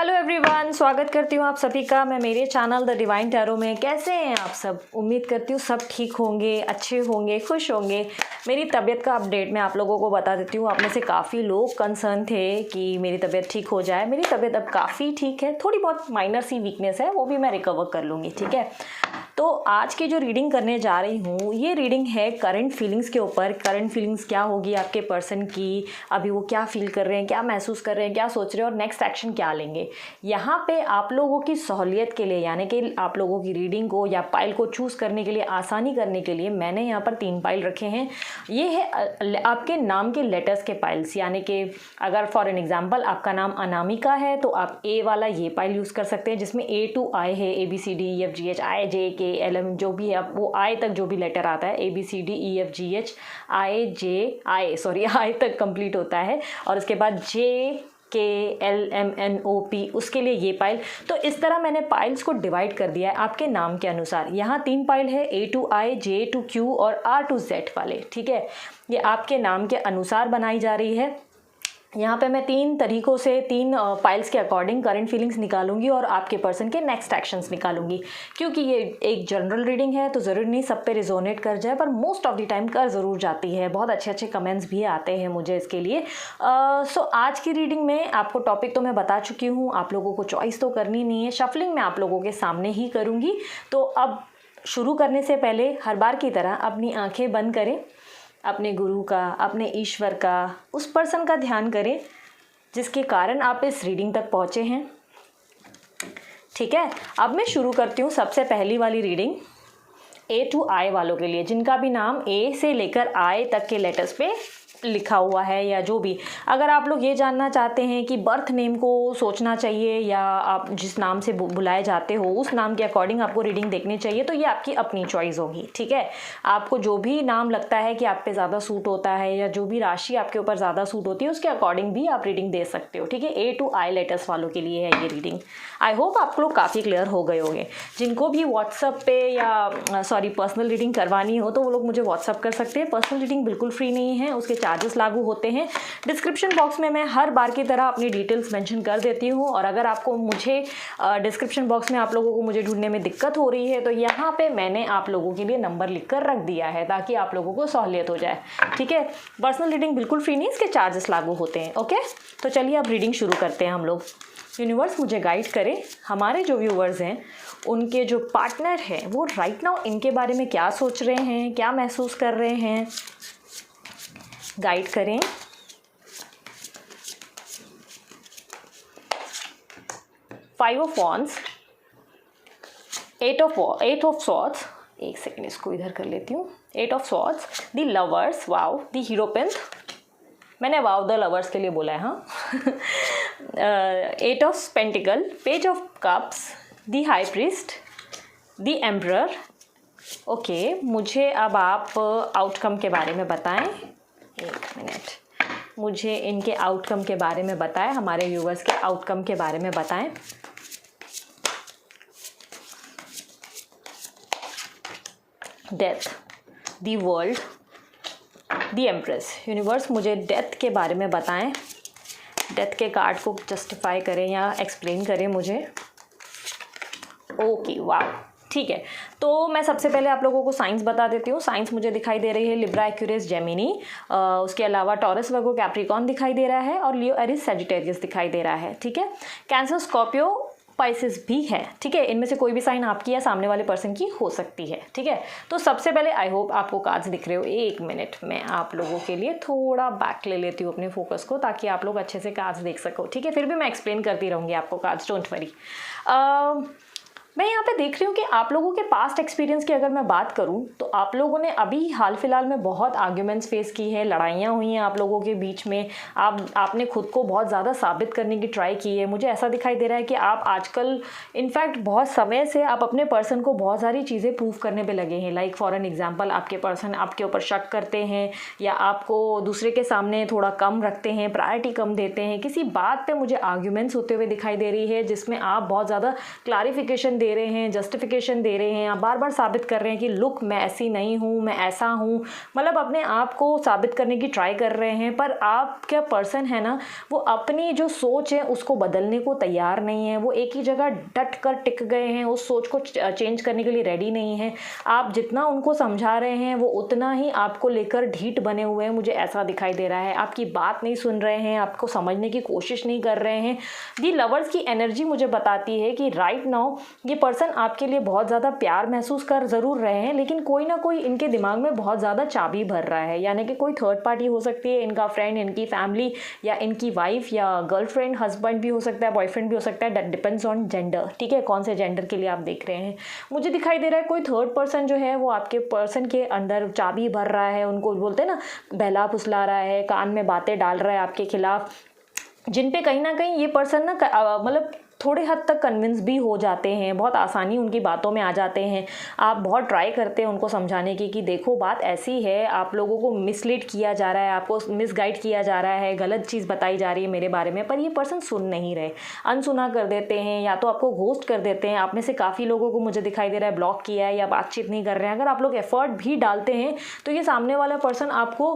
Hello everyone, स्वागत करती हूँ आप सभी का मैं मेरे चैनल द डिवाइन टैरो में। कैसे हैं आप सब? उम्मीद करती हूँ सब ठीक होंगे, अच्छे होंगे, खुश होंगे। मेरी तबीयत का अपडेट मैं आप लोगों को बता देती हूँ। आप में से काफ़ी लोग कंसर्न थे कि मेरी तबीयत ठीक हो जाए। मेरी तबीयत अब काफ़ी ठीक है, थोड़ी बहुत माइनर सी वीकनेस है, वो भी मैं रिकवर कर लूँगी। ठीक है, तो आज की जो रीडिंग करने जा रही हूँ ये रीडिंग है करंट फीलिंग्स के ऊपर। करंट फीलिंग्स क्या होगी आपके पर्सन की, अभी वो क्या फील कर रहे हैं, क्या महसूस कर रहे हैं, क्या सोच रहे हैं और नेक्स्ट एक्शन क्या लेंगे। यहाँ पे आप लोगों की सहूलियत के लिए, यानी कि आप लोगों की रीडिंग को या पाइल को चूज़ करने के लिए, आसानी करने के लिए मैंने यहाँ पर 3 पाइल रखे हैं। ये है आपके नाम के लेटर्स के पाइल्स, यानी कि अगर फॉर एन एग्जाम्पल आपका नाम अनामिका है तो आप ए वाला ये पाइल यूज़ कर सकते हैं जिसमें A to I है, ABCDEFGH IJKLM जो भी है, वो I तक जो भी लेटर आता है ABCDEFGH I तक कंप्लीट होता है और उसके बाद JKLMNOP उसके लिए ये पाइल। तो इस तरह मैंने पाइल्स को डिवाइड कर दिया है आपके नाम के अनुसार। यहाँ 3 पाइल है, A to I, J to Q और R to Z वाले। ठीक है, ये आपके नाम के अनुसार बनाई जा रही है। यहाँ पे मैं 3 तरीकों से 3 पाइल्स के अकॉर्डिंग करंट फीलिंग्स निकालूंगी और आपके पर्सन के नेक्स्ट एक्शंस निकालूंगी। क्योंकि ये एक जनरल रीडिंग है तो ज़रूरी नहीं सब पे रिजोनेट कर जाए, पर मोस्ट ऑफ द टाइम कर ज़रूर जाती है। बहुत अच्छे अच्छे कमेंट्स भी आते हैं मुझे इसके लिए। सो आज की रीडिंग में आपको टॉपिक तो मैं बता चुकी हूँ, आप लोगों को चॉइस तो करनी नहीं है। शफलिंग मैं आप लोगों के सामने ही करूँगी। तो अब शुरू करने से पहले हर बार की तरह अपनी आँखें बंद करें, अपने गुरु का, अपने ईश्वर का, उस पर्सन का ध्यान करें जिसके कारण आप इस रीडिंग तक पहुँचे हैं। ठीक है, अब मैं शुरू करती हूँ सबसे पहली वाली रीडिंग A to I वालों के लिए, जिनका भी नाम A से लेकर I तक के लेटर्स पे लिखा हुआ है या जो भी। अगर आप लोग ये जानना चाहते हैं कि बर्थ नेम को सोचना चाहिए या आप जिस नाम से बुलाए जाते हो उस नाम के अकॉर्डिंग आपको रीडिंग देखनी चाहिए, तो ये आपकी अपनी चॉइस होगी। ठीक है, आपको जो भी नाम लगता है कि आप पे ज़्यादा सूट होता है या जो भी राशि आपके ऊपर ज़्यादा सूट होती है उसके अकॉर्डिंग भी आप रीडिंग दे सकते हो। ठीक है, A to I लेटर्स वालों के लिए है ये रीडिंग। आई होप आप लोग काफ़ी क्लियर हो गए होंगे। जिनको भी व्हाट्सअप पे या पर्सनल रीडिंग करवानी हो तो वो लोग मुझे व्हाट्सअप कर सकते हैं। पर्सनल रीडिंग बिल्कुल फ्री नहीं है, उसके चार्जेस लागू होते हैं। डिस्क्रिप्शन बॉक्स में मैं हर बार की तरह अपनी डिटेल्स मेंशन कर देती हूँ और अगर आपको मुझे डिस्क्रिप्शन बॉक्स में आप लोगों को मुझे ढूंढने में दिक्कत हो रही है तो यहाँ पे मैंने आप लोगों के लिए नंबर लिख कर रख दिया है ताकि आप लोगों को सहूलियत हो जाए। ठीक है, पर्सनल रीडिंग बिल्कुल फ्री नहीं, इसके चार्जेस लागू होते हैं। ओके, तो चलिए अब रीडिंग शुरू करते हैं हम लोग। यूनिवर्स मुझे गाइड करे, हमारे जो व्यूवर्स हैं उनके जो पार्टनर हैं वो राइट नाउ इनके बारे में क्या सोच रहे हैं, क्या महसूस कर रहे हैं, गाइड करें। Five of wands, eight of swords, एक सेकेंड इसको इधर कर लेती हूँ। 8 of swords, the lovers, wow, the hierophant, मैंने वाव द लवर्स के लिए बोला है। हाँ 8 of pentacle, page of cups, the high priest, the emperor. Okay, मुझे अब आप आउटकम के बारे में बताएं। एक मिनट, मुझे इनके आउटकम के बारे में बताएं, हमारे व्यूवर्स के आउटकम के बारे में बताएं। Death, the world, the empress. Universe मुझे डेथ के बारे में बताएं, डेथ के कार्ड को जस्टिफाई करें या एक्सप्लेन करें मुझे। ओके, वाह, ठीक है। तो मैं सबसे पहले आप लोगों को साइंस बता देती हूँ। साइंस मुझे दिखाई दे रही है लिब्रा, एक्यूरियस, जेमिनी, उसके अलावा टॉरस, वर्गो, कैप्रिकॉन दिखाई दे रहा है और लियो, एरिस, सजिटेरियस दिखाई दे रहा है। ठीक है, कैंसर, स्कॉर्पियो, पाइसेस भी है। ठीक है, इनमें से कोई भी साइन आपकी या सामने वाले पर्सन की हो सकती है। ठीक है, तो सबसे पहले आई होप आपको कार्ड्स दिख रहे हो। एक मिनट, मैं आप लोगों के लिए थोड़ा बैक ले लेती हूँ अपने फोकस को ताकि आप लोग अच्छे से कार्ड्स देख सको। ठीक है, फिर भी मैं एक्सप्लेन करती रहूँगी आपको कार्ड्स, डोंट वरी। मैं यहाँ पे देख रही हूँ कि आप लोगों के पास्ट एक्सपीरियंस की अगर मैं बात करूँ तो आप लोगों ने अभी हाल फिलहाल में बहुत आर्ग्यूमेंट्स फेस की है, लड़ाइयाँ हुई हैं आप लोगों के बीच में। आपने खुद को बहुत ज़्यादा साबित करने की ट्राई की है। मुझे ऐसा दिखाई दे रहा है कि आप आजकल इनफैक्ट बहुत समय से आप अपने पर्सन को बहुत सारी चीज़ें प्रूव करने पे लगे हैं। लाइक फॉर एन एग्जांपल, आपके पर्सन आपके ऊपर शक करते हैं या आपको दूसरे के सामने थोड़ा कम रखते हैं, प्रायोरिटी कम देते हैं। किसी बात पे मुझे आर्ग्यूमेंट्स होते हुए दिखाई दे रही है जिसमें आप बहुत ज़्यादा क्लैरिफिकेशन दे रहे हैं, जस्टिफिकेशन दे रहे हैं, आप बार बार साबित कर रहे हैं कि लुक मैं ऐसी नहीं हूँ, मैं ऐसा हूँ, मतलब अपने आप को साबित करने की ट्राई कर रहे हैं। पर आप क्या पर्सन है ना, वो अपनी जो सोच है उसको बदलने को तैयार नहीं है, वो एक ही जगह डट कर टिक गए हैं, उस सोच को चेंज करने के लिए रेडी नहीं है। आप जितना उनको समझा रहे हैं वो उतना ही आपको लेकर ढीठ बने हुए हैं, मुझे ऐसा दिखाई दे रहा है। आपकी बात नहीं सुन रहे हैं, आपको समझने की कोशिश नहीं कर रहे हैं। दी लवर्स की एनर्जी मुझे बताती है कि राइट नाउ ये पर्सन आपके लिए बहुत ज़्यादा प्यार महसूस कर ज़रूर रहे हैं, लेकिन कोई ना कोई इनके दिमाग में बहुत ज़्यादा चाबी भर रहा है, यानी कि कोई थर्ड पार्टी हो सकती है, इनका फ्रेंड, इनकी फैमिली, या इनकी वाइफ, या गर्लफ्रेंड, हस्बैंड भी हो सकता है, बॉयफ्रेंड भी हो सकता है। दैट डिपेंड्स ऑन जेंडर, ठीक है, कौन से जेंडर के लिए आप देख रहे हैं। मुझे दिखाई दे रहा है कोई थर्ड पर्सन जो है वो आपके पर्सन के अंदर चाबी भर रहा है, उनको बोलते हैं ना बहला फुसला रहा है, कान में बातें डाल रहा है आपके खिलाफ, जिन पे कहीं ना कहीं ये पर्सन ना मतलब थोड़े हद तक कन्विंस भी हो जाते हैं, बहुत आसानी उनकी बातों में आ जाते हैं। आप बहुत ट्राई करते हैं उनको समझाने की कि देखो बात ऐसी है, आप लोगों को मिसलीड किया जा रहा है, आपको मिसगाइड किया जा रहा है, गलत चीज़ बताई जा रही है मेरे बारे में, पर ये पर्सन सुन नहीं रहे, अनसुना कर देते हैं, या तो आपको घोस्ट कर देते हैं। आप में से काफ़ी लोगों को मुझे दिखाई दे रहा है ब्लॉक किया है या बातचीत नहीं कर रहे हैं। अगर आप लोग एफर्ट भी डालते हैं तो ये सामने वाला पर्सन आपको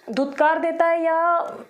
धुतकार देता है या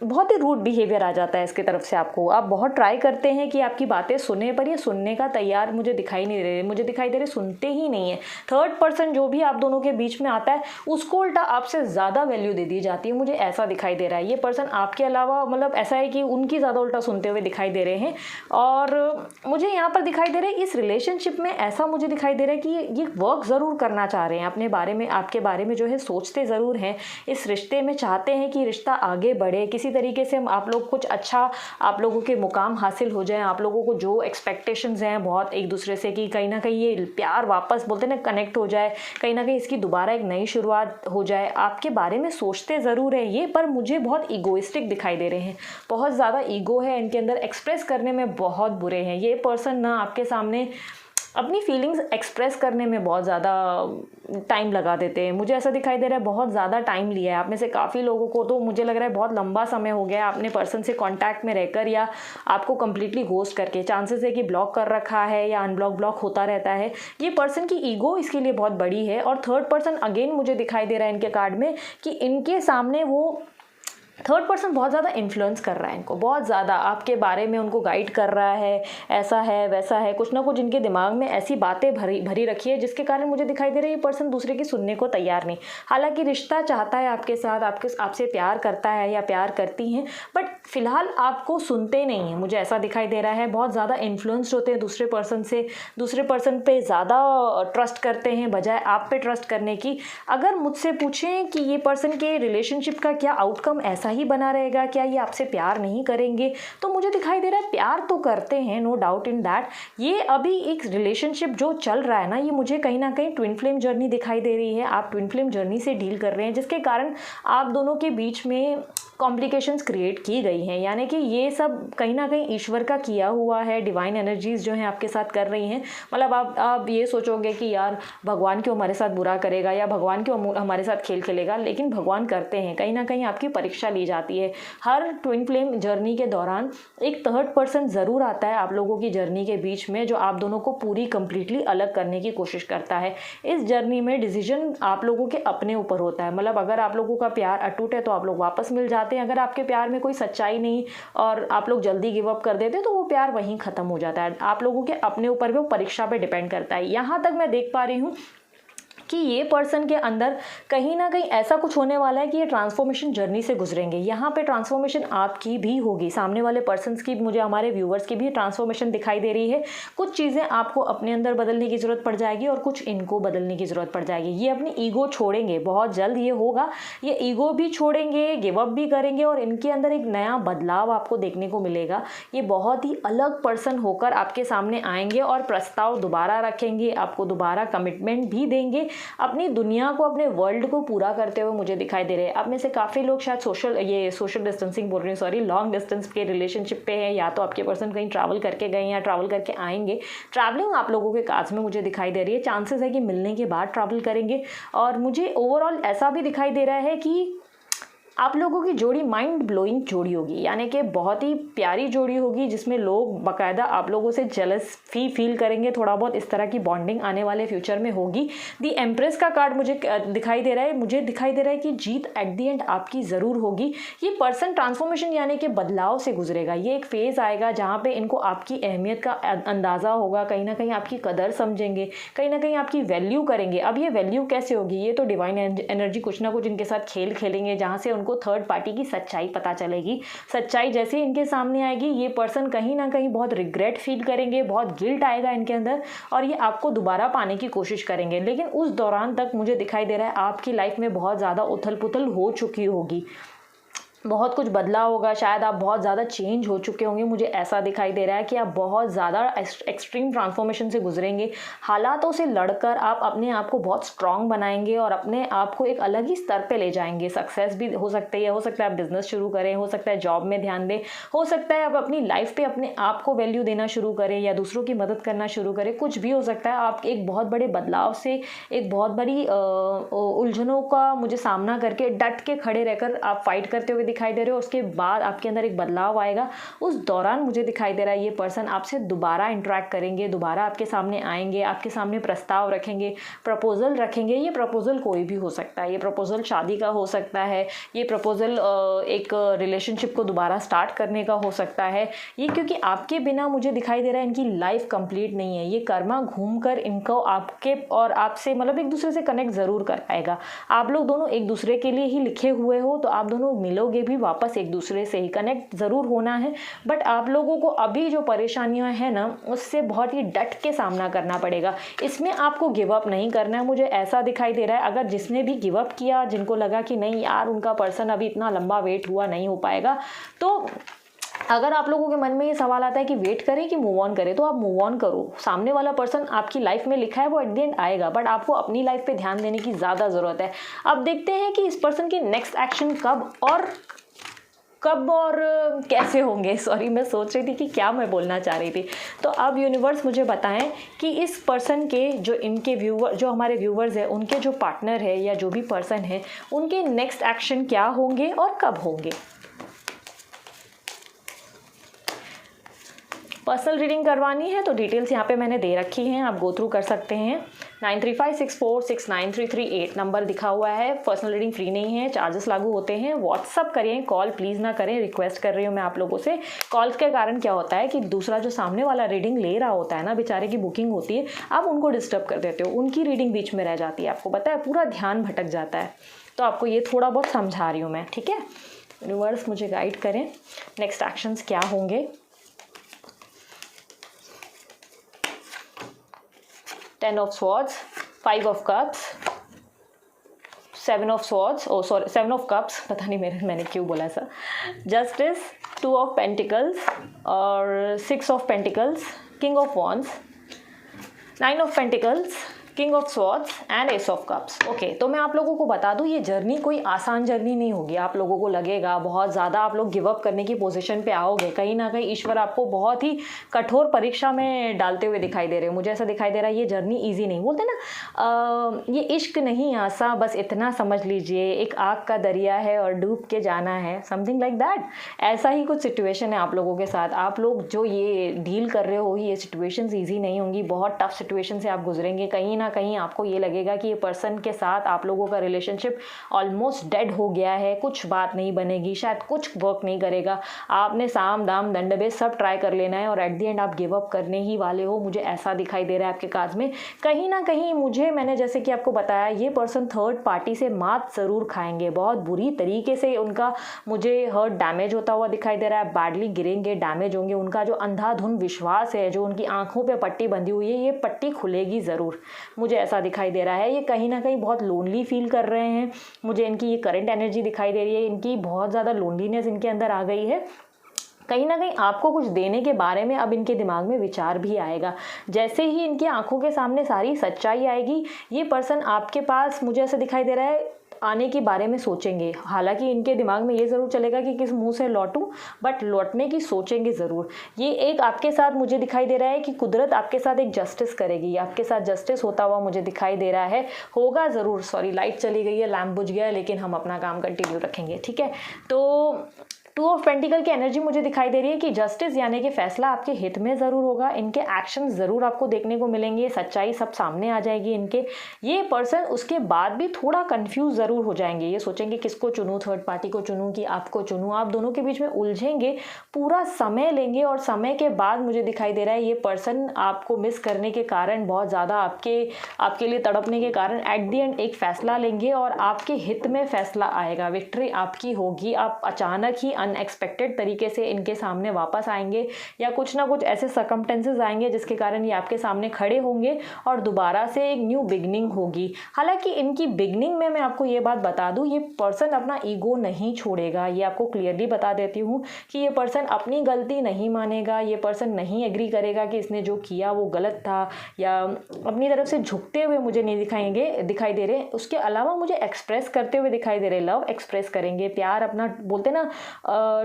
बहुत ही रूड बिहेवियर आ जाता है इसकी तरफ से आपको। आप बहुत ट्राई करते हैं कि आपकी बातें सुने, पर ये सुनने का तैयार मुझे दिखाई नहीं दे रहे, मुझे दिखाई दे रहे सुनते ही नहीं है। थर्ड पर्सन जो भी आप दोनों के बीच में आता है उसको उल्टा आपसे ज़्यादा वैल्यू दे दी जाती है, मुझे ऐसा दिखाई दे रहा है। ये पर्सन आपके अलावा मतलब ऐसा है कि उनकी ज़्यादा उल्टा सुनते हुए दिखाई दे रहे हैं। और मुझे यहाँ पर दिखाई दे रहा है इस रिलेशनशिप में ऐसा मुझे दिखाई दे रहा है कि ये वर्क ज़रूर करना चाह रहे हैं अपने बारे में, आपके बारे में जो है सोचते ज़रूर हैं, इस रिश्ते में चाहते हैं कि रिश्ता आगे बढ़े, किसी तरीके से आप लोग कुछ अच्छा, आप लोगों के मुकाम हासिल हो जाए, आप लोगों को जो एक्सपेक्टेशंस हैं बहुत एक दूसरे से, कि कहीं ना कहीं ये प्यार वापस बोलते हैं ना कनेक्ट हो जाए, कहीं ना कहीं इसकी दोबारा एक नई शुरुआत हो जाए। आपके बारे में सोचते ज़रूर है ये, पर मुझे बहुत ईगोइस्टिक दिखाई दे रहे हैं, बहुत ज़्यादा ईगो है इनके अंदर, एक्सप्रेस करने में बहुत बुरे हैं। ये पर्सन ना आपके सामने अपनी फीलिंग्स एक्सप्रेस करने में बहुत ज़्यादा टाइम लगा देते हैं, मुझे ऐसा दिखाई दे रहा है बहुत ज़्यादा टाइम लिया है आप में से काफ़ी लोगों को, तो मुझे लग रहा है बहुत लंबा समय हो गया आपने पर्सन से कांटेक्ट में रहकर, या आपको कंप्लीटली घोस्ट करके, चांसेस है कि ब्लॉक कर रखा है या अनब्लॉक होता रहता है। ये पर्सन की ईगो इसके लिए बहुत बड़ी है। और थर्ड पर्सन अगेन मुझे दिखाई दे रहा है इनके कार्ड में कि इनके सामने वो थर्ड पर्सन बहुत ज़्यादा इन्फ्लुएंस कर रहा है इनको, बहुत ज़्यादा आपके बारे में उनको गाइड कर रहा है, ऐसा है वैसा है, कुछ ना कुछ इनके दिमाग में ऐसी बातें भरी रखी है जिसके कारण मुझे दिखाई दे रहा है ये पर्सन दूसरे की सुनने को तैयार नहीं। हालांकि रिश्ता चाहता है आपके साथ, आपसे प्यार करता है या प्यार करती हैं, बट फिलहाल आपको सुनते नहीं हैं, मुझे ऐसा दिखाई दे रहा है। बहुत ज़्यादा इन्फ्लुएंस्ड होते हैं दूसरे पर्सन से, दूसरे पर्सन पे ज़्यादा ट्रस्ट करते हैं बजाय आप पे ट्रस्ट करने की। अगर मुझसे पूछें कि ये पर्सन के रिलेशनशिप का क्या आउटकम ऐसा ही बना रहेगा, क्या ये आपसे प्यार नहीं करेंगे, तो मुझे दिखाई दे रहा है प्यार तो करते हैं, नो डाउट इन दैट। ये अभी एक रिलेशनशिप जो चल रहा है ना, ये मुझे कहीं ना कहीं ट्विन फ्लेम जर्नी दिखाई दे रही है। आप ट्विन फ्लेम जर्नी से डील कर रहे हैं जिसके कारण आप दोनों के बीच में कॉम्प्लिकेशंस क्रिएट की गई हैं, यानी कि ये सब कहीं ना कहीं ईश्वर का किया हुआ है, डिवाइन एनर्जीज जो हैं आपके साथ कर रही हैं। मतलब आप ये सोचोगे कि यार भगवान क्यों हमारे साथ बुरा करेगा या भगवान क्यों हमारे साथ खेल खेलेगा, लेकिन भगवान करते हैं, कहीं ना कहीं आपकी परीक्षा ली जाती है। हर ट्विन फ्लेम जर्नी के दौरान एक थर्ड पर्सन ज़रूर आता है आप लोगों की जर्नी के बीच में, जो आप दोनों को पूरी कंप्लीटली अलग करने की कोशिश करता है। इस जर्नी में डिसीजन आप लोगों के अपने ऊपर होता है, मतलब अगर आप लोगों का प्यार अटूट है तो आप लोग वापस मिल जाते हैं, अगर आपके प्यार में कोई सच्चाई नहीं और आप लोग जल्दी गिव अप कर देते हैं तो वो प्यार वहीं ख़त्म हो जाता है। आप लोगों के अपने ऊपर भी वो परीक्षा पे डिपेंड करता है। यहाँ तक मैं देख पा रही हूँ कि ये पर्सन के अंदर कहीं ना कहीं ऐसा कुछ होने वाला है कि ये ट्रांसफॉर्मेशन जर्नी से गुजरेंगे। यहाँ पे ट्रांसफॉर्मेशन आपकी भी होगी, सामने वाले पर्सन्स की, मुझे हमारे व्यूवर्स की भी ट्रांसफॉर्मेशन दिखाई दे रही है। कुछ चीज़ें आपको अपने अंदर बदलने की ज़रूरत पड़ जाएगी और कुछ इनको बदलने की ज़रूरत पड़ जाएगी। ये अपनी ईगो छोड़ेंगे, बहुत जल्द ये होगा, ये ईगो भी छोड़ेंगे, गिव अप भी करेंगे और इनके अंदर एक नया बदलाव आपको देखने को मिलेगा। ये बहुत ही अलग पर्सन होकर आपके सामने आएंगे और प्रस्ताव दोबारा रखेंगे, आपको दोबारा कमिटमेंट भी देंगे, अपनी दुनिया को, अपने वर्ल्ड को पूरा करते हुए मुझे दिखाई दे रहे हैं। अब में से काफ़ी लोग शायद सोशल डिस्टेंसिंग बोल रही हूँ, सॉरी, लॉन्ग डिस्टेंस के रिलेशनशिप पे है, या तो आपके पर्सन कहीं ट्रैवल करके गए या ट्रैवल करके आएंगे। ट्रैवलिंग आप लोगों के कार्ड्स में मुझे दिखाई दे रही है, चांसेस है कि मिलने के बाद ट्रैवल करेंगे। और मुझे ओवरऑल ऐसा भी दिखाई दे रहा है कि आप लोगों की जोड़ी माइंड ब्लोइंग जोड़ी होगी, यानी कि बहुत ही प्यारी जोड़ी होगी जिसमें लोग बाकायदा आप लोगों से जेलस फील करेंगे, थोड़ा बहुत इस तरह की बॉन्डिंग आने वाले फ्यूचर में होगी। दी एम्प्रेस का कार्ड मुझे दिखाई दे रहा है, मुझे दिखाई दे रहा है कि जीत एट दी एंड आपकी ज़रूर होगी। ये पर्सन ट्रांसफॉर्मेशन यानी कि बदलाव से गुजरेगा। ये एक फेज़ आएगा जहाँ पे इनको आपकी अहमियत का अंदाज़ा होगा, कहीं ना कहीं आपकी कदर समझेंगे, कहीं ना कहीं आपकी वैल्यू करेंगे। अब ये वैल्यू कैसे होगी, ये तो डिवाइन एनर्जी कुछ ना कुछ इनके साथ खेल खेलेंगे जहाँ से उनको थर्ड पार्टी की सच्चाई पता चलेगी। सच्चाई जैसे इनके सामने आएगी, ये पर्सन कहीं ना कहीं बहुत रिग्रेट फील करेंगे, बहुत गिल्ट आएगा इनके अंदर और ये आपको दोबारा पाने की कोशिश करेंगे। लेकिन उस दौरान तक मुझे दिखाई दे रहा है आपकी लाइफ में बहुत ज़्यादा उथल पुथल हो चुकी होगी, बहुत कुछ बदला होगा, शायद आप बहुत ज़्यादा चेंज हो चुके होंगे। मुझे ऐसा दिखाई दे रहा है कि आप बहुत ज़्यादा एक्सट्रीम ट्रांसफॉर्मेशन से गुजरेंगे। हालातों से लड़कर आप अपने आप को बहुत स्ट्रांग बनाएंगे और अपने आप को एक अलग ही स्तर पे ले जाएंगे। सक्सेस भी हो सकती है, हो सकता है आप बिजनेस शुरू करें, हो सकता है जॉब में ध्यान दें, हो सकता है आप अपनी लाइफ पे अपने आप को वैल्यू देना शुरू करें या दूसरों की मदद करना शुरू करें, कुछ भी हो सकता है। आप एक बहुत बड़े बदलाव से, एक बहुत बड़ी उलझनों का मुझे सामना करके डट के खड़े रहकर आप फाइट करते हुए दिखाई दे रहे हो। उसके बाद आपके अंदर एक बदलाव आएगा। उस दौरान मुझे दिखाई दे रहा है ये पर्सन आपसे दोबारा इंटरेक्ट करेंगे, दोबारा आपके सामने आएंगे, आपके सामने प्रस्ताव रखेंगे, प्रपोजल रखेंगे। ये प्रपोजल कोई भी हो सकता है, ये प्रपोजल शादी का हो सकता है, ये प्रपोजल एक रिलेशनशिप को दोबारा स्टार्ट करने का हो सकता है। ये क्योंकि आपके बिना मुझे दिखाई दे रहा है इनकी लाइफ कंप्लीट नहीं है। ये कर्मा घूमकर इनको आपके और आपसे मतलब एक दूसरे से कनेक्ट ज़रूर कर पाएगा। आप लोग दोनों एक दूसरे के लिए ही लिखे हुए हो, तो आप दोनों मिलोगे भी वापस एक दूसरे से ही, कनेक्ट ज़रूर होना है। बट आप लोगों को अभी जो परेशानियां हैं ना, उससे बहुत ही डट के सामना करना पड़ेगा। इसमें आपको गिव अप नहीं करना है, मुझे ऐसा दिखाई दे रहा है। अगर जिसने भी गिव अप किया, जिनको लगा कि नहीं यार उनका पर्सन अभी इतना लंबा वेट हुआ नहीं हो पाएगा, तो अगर आप लोगों के मन में ये सवाल आता है कि वेट करें कि मूव ऑन करें, तो आप मूव ऑन करो। सामने वाला पर्सन आपकी लाइफ में लिखा है वो एट द एंड आएगा, बट आपको अपनी लाइफ पे ध्यान देने की ज़्यादा ज़रूरत है। अब देखते हैं कि इस पर्सन के नेक्स्ट एक्शन कब और कैसे होंगे। सॉरी, मैं सोच रही थी कि क्या मैं बोलना चाह रही थी। तो अब यूनिवर्स मुझे बताएं कि इस पर्सन के जो इनके व्यूवर, जो हमारे व्यूवर्स हैं, उनके जो पार्टनर है या जो भी पर्सन है, उनके नेक्स्ट एक्शन क्या होंगे और कब होंगे। पर्सनल रीडिंग करवानी है तो डिटेल्स यहाँ पे मैंने दे रखी हैं, आप गो थ्रू कर सकते हैं। 9356469338 नंबर दिखा हुआ है। पर्सनल रीडिंग फ्री नहीं है, चार्जेस लागू होते हैं। व्हाट्सअप करें, कॉल प्लीज़ ना करें, रिक्वेस्ट कर रही हूँ मैं आप लोगों से। कॉल्स के कारण क्या होता है कि दूसरा जो सामने वाला रीडिंग ले रहा होता है ना, बेचारे की बुकिंग होती है, आप उनको डिस्टर्ब कर देते हो, उनकी रीडिंग बीच में रह जाती है, आपको पता है, पूरा ध्यान भटक जाता है। तो आपको ये थोड़ा बहुत समझा रही हूँ मैं, ठीक है। यूनिवर्स मुझे गाइड करें, नेक्स्ट एक्शंस क्या होंगे। 10 of Swords, 5 of Cups, 7 of Swords, 7 of Cups, पता नहीं मैंने क्यों बोला ऐसा, Justice, 2 of Pentacles और 6 of Pentacles, King of Wands, 9 of Pentacles, king of swords and S of cups. Okay, तो मैं आप लोगों को बता दूं ये जर्नी कोई आसान जर्नी नहीं होगी। आप लोगों को लगेगा बहुत ज़्यादा आप लोग गिव अप करने की पोजीशन पे आओगे, कहीं ना कहीं ईश्वर आपको बहुत ही कठोर परीक्षा में डालते हुए दिखाई दे रहे हो। मुझे ऐसा दिखाई दे रहा है ये जर्नी ईजी नहीं, बोलते ना ये इश्क नहीं आसा, बस इतना समझ लीजिए, एक आग का दरिया है और डूब के जाना है, समथिंग लाइक दैट। ऐसा ही कुछ सिचुएशन है आप लोगों के साथ। आप लोग जो ये डील कर रहे हो, ये सिचुएशंस ईजी नहीं होंगी, बहुत टफ सिचुएशन से आप गुजरेंगे। कहीं ना कहीं आपको ये लगेगा कि ये पर्सन के साथ आप लोगों का रिलेशनशिप ऑलमोस्ट डेड हो गया है, कुछ बात नहीं बनेगी, शायद कुछ वर्क नहीं करेगा। आपने साम दाम दंडभेद सब ट्राई कर लेना है और एट द एंड आप गिव अप करने ही वाले हो। मुझे ऐसा दिखाई दे रहा है आपके कार्ड्स में। कहीं ना कहीं मैंने जैसे कि आपको बताया, ये पर्सन थर्ड पार्टी से मात ज़रूर खाएंगे, बहुत बुरी तरीके से उनका मुझे हर्ट डैमेज होता हुआ दिखाई दे रहा है, बैडली गिरेंगे, डैमेज होंगे। उनका जो अंधाधुंध विश्वास है, जो उनकी आंखों पे पट्टी बंधी हुई है, ये पट्टी खुलेगी ज़रूर, मुझे ऐसा दिखाई दे रहा है। ये कहीं ना कहीं बहुत लोनली फील कर रहे हैं, मुझे इनकी ये करंट एनर्जी दिखाई दे रही है, इनकी बहुत ज़्यादा लोनलीनेस इनके अंदर आ गई है। कहीं ना कहीं आपको कुछ देने के बारे में अब इनके दिमाग में विचार भी आएगा। जैसे ही इनकी आंखों के सामने सारी सच्चाई आएगी, ये पर्सन आपके पास मुझे ऐसा दिखाई दे रहा है आने के बारे में सोचेंगे। हालांकि इनके दिमाग में ये ज़रूर चलेगा कि किस मुंह से लौटूं, बट लौटने की सोचेंगे ज़रूर। ये एक आपके साथ मुझे दिखाई दे रहा है कि कुदरत आपके साथ एक जस्टिस करेगी, आपके साथ जस्टिस होता हुआ मुझे दिखाई दे रहा है, होगा ज़रूर। सॉरी, लाइट चली गई है, लैम्प बुझ गया है, लेकिन हम अपना काम कंटिन्यू रखेंगे, ठीक है। तो 2 ऑफ पेंटिकल की एनर्जी मुझे दिखाई दे रही है कि जस्टिस यानी कि फैसला आपके हित में ज़रूर होगा, इनके एक्शन ज़रूर आपको देखने को मिलेंगे, सच्चाई सब सामने आ जाएगी इनके। ये पर्सन उसके बाद भी थोड़ा कंफ्यूज ज़रूर हो जाएंगे, ये सोचेंगे किसको चुनूं, थर्ड पार्टी को चुनूं कि आपको चुनूं। आप दोनों के बीच में उलझेंगे, पूरा समय लेंगे, और समय के बाद मुझे दिखाई दे रहा है ये पर्सन आपको मिस करने के कारण, बहुत ज़्यादा आपके लिए तड़पने के कारण एट दी एंड एक फ़ैसला लेंगे और आपके हित में फ़ैसला आएगा, विक्ट्री आपकी होगी। आप अचानक ही अनएक्सपेक्टेड तरीके से इनके सामने वापस आएंगे, या कुछ ना कुछ ऐसे सर्कमस्टेंसेस आएंगे जिसके कारण ये आपके सामने खड़े होंगे और दोबारा से एक न्यू बिगनिंग होगी। हालांकि इनकी बिगनिंग में मैं आपको ये बात बता दूं, ये पर्सन अपना ईगो नहीं छोड़ेगा। ये आपको क्लियरली बता देती हूँ कि ये पर्सन अपनी गलती नहीं मानेगा, ये पर्सन नहीं एग्री करेगा कि इसने जो किया वो गलत था, या अपनी तरफ से झुकते हुए मुझे नहीं दिखाई दे रहे। उसके अलावा मुझे एक्सप्रेस करते हुए दिखाई दे रहे, लव एक्सप्रेस करेंगे, प्यार अपना बोलते ना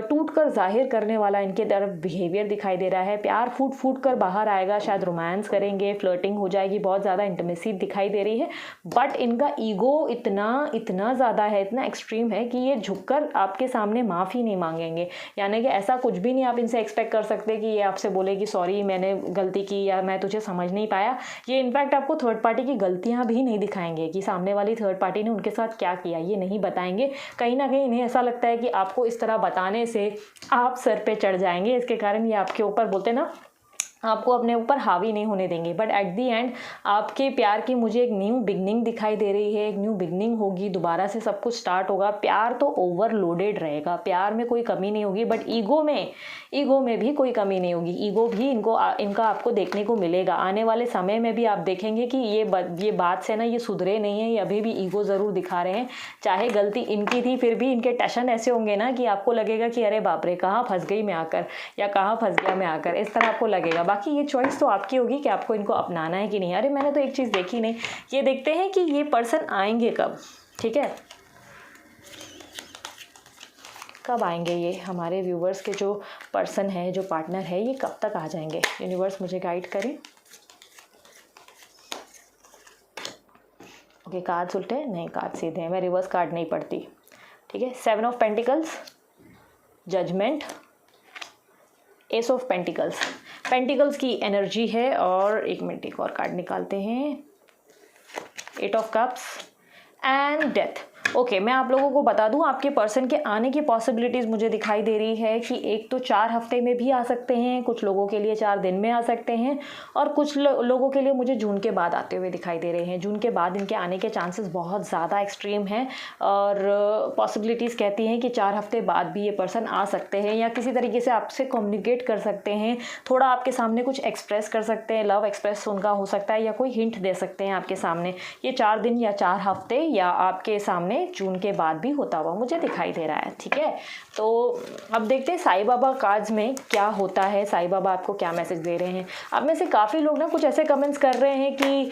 टूट कर जाहिर करने वाला इनके तरफ बिहेवियर दिखाई दे रहा है। प्यार फूट फूट कर बाहर आएगा, शायद रोमांस करेंगे, फ्लर्टिंग हो जाएगी, बहुत ज़्यादा इंटीमेसी दिखाई दे रही है। बट इनका ईगो इतना ज़्यादा है, इतना एक्सट्रीम है कि ये झुककर आपके सामने माफ़ी नहीं मांगेंगे। यानी कि ऐसा कुछ भी नहीं आप इनसे एक्सपेक्ट कर सकते कि ये आपसे बोले कि सॉरी मैंने गलती की, या मैं तुझे समझ नहीं पाया। ये इनफैक्ट आपको थर्ड पार्टी की गलतियाँ भी नहीं दिखाएंगे कि सामने वाली थर्ड पार्टी ने उनके साथ क्या किया, ये नहीं बताएंगे। कहीं ना कहीं इन्हें ऐसा लगता है कि आपको इस तरह बताने से आप सर पे चढ़ जाएंगे, इसके कारण ये आपके ऊपर बोलते ना आपको अपने ऊपर हावी नहीं होने देंगे। बट एट दी एंड आपके प्यार की मुझे एक न्यू बिगनिंग दिखाई दे रही है, एक न्यू बिगनिंग होगी, दोबारा से सब कुछ स्टार्ट होगा। प्यार तो ओवरलोडेड रहेगा, प्यार में कोई कमी नहीं होगी, बट ईगो में भी कोई कमी नहीं होगी। ईगो भी इनका आपको देखने को मिलेगा। आने वाले समय में भी आप देखेंगे कि ये बात से ना ये सुधरे नहीं है, ये अभी भी ईगो ज़रूर दिखा रहे हैं। चाहे गलती इनकी थी, फिर भी इनके टशन ऐसे होंगे ना कि आपको लगेगा कि अरे बाप रे, कहाँ फंस गई मैं आकर, या कहाँ फंस गया मैं आकर, इस तरह आपको लगेगा। बाकी ये चॉइस तो आपकी होगी कि आपको इनको अपनाना है कि नहीं। अरे मैंने तो एक चीज़ देखी नहीं। ये देखते हैं कि ये पर्सन आएंगे कब, ठीक है, कब आएंगे ये हमारे व्यूवर्स के जो पर्सन है, जो पार्टनर है, ये कब तक आ जाएंगे। यूनिवर्स मुझे गाइड करें। ओके, कार्ड्स उल्टे नहीं, कार्ड सीधे हैं, मैं रिवर्स कार्ड नहीं पढ़ती, ठीक है। 7 of pentacles, judgement, ace of pentacles, pentacles की एनर्जी है। और एक मिनट, एक और कार्ड निकालते हैं, 8 of cups and death. Okay, मैं आप लोगों को बता दूं, आपके पर्सन के आने की पॉसिबिलिटीज़ मुझे दिखाई दे रही है कि एक तो 4 हफ्ते में भी आ सकते हैं, कुछ लोगों के लिए 4 दिन में आ सकते हैं, और कुछ लोगों के लिए मुझे जून के बाद आते हुए दिखाई दे रहे हैं। जून के बाद इनके आने के चांसेस बहुत ज़्यादा एक्सट्रीम हैं, और पॉसिबिलिटीज़ कहती हैं कि 4 हफ्ते बाद भी ये पर्सन आ सकते हैं, या किसी तरीके से आपसे कम्युनिकेट कर सकते हैं, थोड़ा आपके सामने कुछ एक्सप्रेस कर सकते हैं, लव एक्सप्रेस उनका हो सकता है, या कोई हिंट दे सकते हैं आपके सामने। ये 4 दिन या 4 हफ्ते या आपके सामने जून के बाद भी होता हुआ मुझे दिखाई दे रहा है, ठीक है। तो अब देखते हैं साईं बाबा कार्ड्स में क्या होता है, साईं बाबा आपको क्या मैसेज दे रहे हैं। आप में से काफ़ी लोग ना कुछ ऐसे कमेंट्स कर रहे हैं कि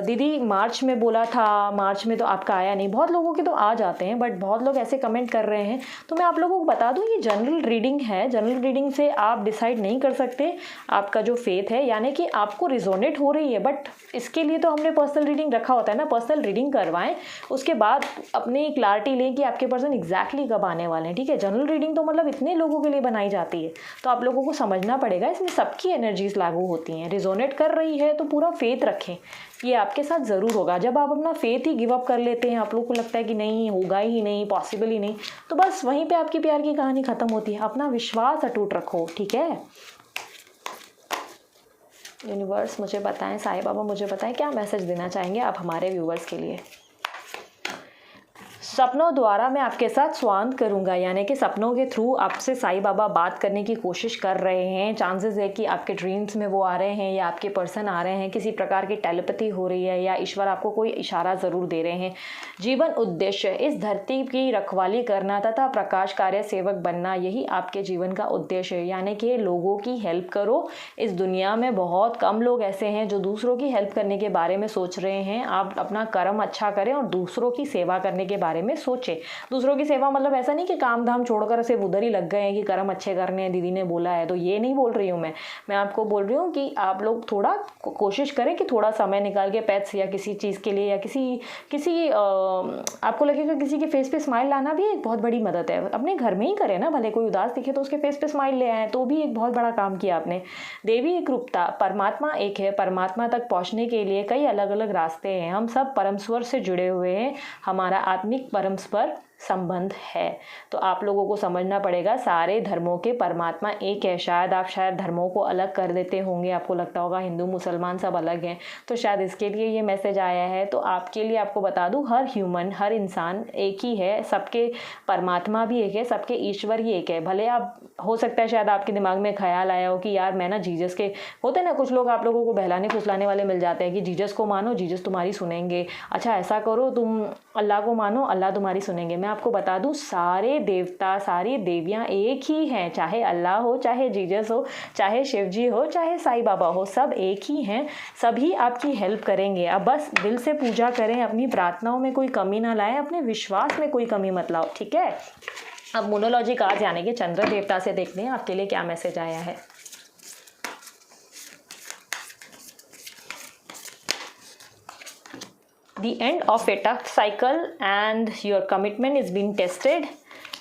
दीदी मार्च में बोला था, मार्च में तो आपका आया नहीं। बहुत लोगों के तो आ जाते हैं, बट बहुत लोग ऐसे कमेंट कर रहे हैं। तो मैं आप लोगों को बता दूं, ये जनरल रीडिंग है, जनरल रीडिंग से आप डिसाइड नहीं कर सकते आपका जो फेथ है, यानी कि आपको रिजोनेट हो रही है, बट इसके लिए तो हमने पर्सनल रीडिंग रखा होता है ना। पर्सनल रीडिंग करवाएं, उसके बाद अपनी क्लैरिटी लें कि आपके पर्सन एग्जैक्टली कब आने वाले हैं, ठीक है। जनरल रीडिंग तो मतलब इतने लोगों के लिए बनाई जाती है, तो आप लोगों को समझना पड़ेगा इसमें सबकी एनर्जीज लागू होती हैं। रिजोनेट कर रही है तो पूरा फेथ रखें, ये आपके साथ ज़रूर होगा। जब आप अपना फेथ ही गिव अप कर लेते हैं, आप लोगों को लगता है कि नहीं होगा ही नहीं, पॉसिबल ही नहीं, तो बस वहीं पे आपकी प्यार की कहानी ख़त्म होती है। अपना विश्वास अटूट रखो, ठीक है। यूनिवर्स मुझे बताएं, साईं बाबा मुझे बताएं क्या मैसेज देना चाहेंगे आप हमारे व्यूवर्स के लिए। सपनों द्वारा मैं आपके साथ संवाद करूंगा, यानी कि सपनों के थ्रू आपसे साईं बाबा बात करने की कोशिश कर रहे हैं। चांसेस है कि आपके ड्रीम्स में वो आ रहे हैं या आपके पर्सन आ रहे हैं, किसी प्रकार की टेलीपैथी हो रही है या ईश्वर आपको कोई इशारा ज़रूर दे रहे हैं। जीवन उद्देश्य इस धरती की रखवाली करना तथा प्रकाश कार्य सेवक बनना, यही आपके जीवन का उद्देश्य है। यानी कि लोगों की हेल्प करो। इस दुनिया में बहुत कम लोग ऐसे हैं जो दूसरों की हेल्प करने के बारे में सोच रहे हैं। आप अपना कर्म अच्छा करें और दूसरों की सेवा करने के बारे में सोचें। दूसरों की सेवा मतलब ऐसा नहीं कि काम धाम छोड़कर सिर्फ उधर ही लग गए हैं कि कर्म अच्छे करने हैं, दीदी ने बोला है, तो ये नहीं बोल रही हूँ मैं आपको बोल रही हूँ कि आप लोग थोड़ा कोशिश करें कि थोड़ा समय निकाल के पेट्स या किसी चीज़ के लिए या किसी आपको लगेगा किसी के फेस पे स्माइल लाना भी एक बहुत बड़ी मदद है। अपने घर में ही करें ना, भले कोई उदास दिखे तो उसके फेस पे स्माइल ले आए, तो भी एक बहुत बड़ा काम किया आपने। देवी एक रूपता, परमात्मा एक है। परमात्मा तक पहुँचने के लिए कई अलग अलग रास्ते हैं। हम सब परम स्वर से जुड़े हुए हैं। हमारा आत्मिक परम स्वर संबंध है। तो आप लोगों को समझना पड़ेगा सारे धर्मों के परमात्मा एक है। शायद धर्मों को अलग कर देते होंगे, आपको लगता होगा हिंदू मुसलमान सब अलग हैं, तो शायद इसके लिए ये मैसेज आया है। तो आपके लिए आपको बता दूं, हर ह्यूमन, हर इंसान एक ही है। सबके परमात्मा भी एक है, सबके ईश्वर ही एक है। भले आप, हो सकता है शायद आपके दिमाग में ख्याल आया हो कि यार मैं ना जीसस के, होते ना कुछ लोग आप लोगों को बहलाने फुसलाने वाले मिल जाते हैं कि जीसस को मानो, जीसस तुम्हारी सुनेंगे। अच्छा ऐसा करो, तुम अल्लाह को मानो, अल्लाह तुम्हारी सुनेंगे। मैं आपको बता दूं, सारे देवता, सारी देवियां एक ही हैं। चाहे अल्लाह हो, चाहे जीसस हो, चाहे शिव जी हो, चाहे साईं बाबा हो, सब एक ही हैं। सभी आपकी हेल्प करेंगे। अब बस दिल से पूजा करें, अपनी प्रार्थनाओं में कोई कमी ना लाएं, अपने विश्वास में कोई कमी मत लाओ, ठीक है। अब मोनोलॉजी कार्ड यानी कि चंद्र देवता से देखते हैं आपके लिए क्या मैसेज आया है। The end of a tough cycle and your commitment is being tested.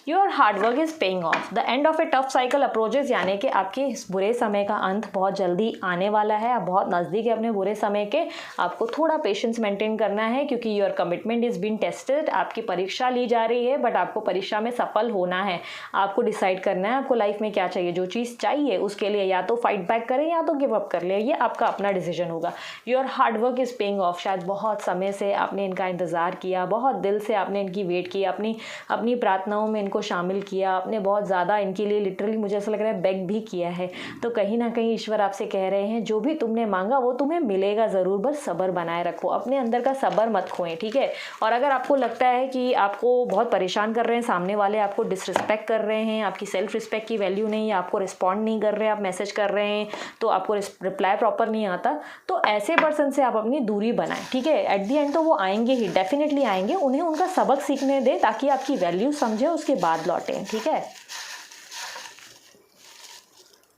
Your hard work is paying off. The end of a tough cycle approaches, यानी कि आपके इस बुरे समय का अंत बहुत जल्दी आने वाला है। आप बहुत नज़दीक है अपने बुरे समय के। आपको थोड़ा पेशेंस मेंटेन करना है क्योंकि your commitment is being tested. आपकी परीक्षा ली जा रही है, बट आपको परीक्षा में सफल होना है। आपको डिसाइड करना है आपको लाइफ में क्या चाहिए। जो चीज़ चाहिए उसके लिए या तो फाइट बैक करें या तो गिव अप कर ले, ये आपका अपना डिसीजन होगा। Your hard work is paying off. शायद बहुत समय से आपने इनका इंतज़ार किया, बहुत दिल से आपने इनकी वेट की, अपनी प्रार्थनाओं में इनको शामिल किया आपने, बहुत ज़्यादा इनके लिए लिटरली मुझे ऐसा लग रहा है बेग भी किया है। तो कहीं ना कहीं ईश्वर आपसे कह रहे हैं जो भी तुमने मांगा वो तुम्हें मिलेगा ज़रूर, बस सब्र बनाए रखो, अपने अंदर का सब्र मत खोएं, ठीक है। और अगर आपको लगता है कि आपको बहुत परेशान कर रहे हैं सामने वाले, आपको डिसरिस्पेक्ट कर रहे हैं, आपकी सेल्फ रिस्पेक्ट की वैल्यू नहीं है, आपको रिस्पॉन्ड नहीं कर रहे हैं, आप मैसेज कर रहे हैं तो आपको रिप्लाई प्रॉपर नहीं आता, तो ऐसे पर्सन से आप अपनी दूरी बनाएं, ठीक है। एट दी एंड तो वो आएंगे ही, डेफिनेटली आएंगे, उन्हें उनका सबक सीखने दें ताकि आपकी वैल्यू समझें, उसके बाद लौटें, ठीक है।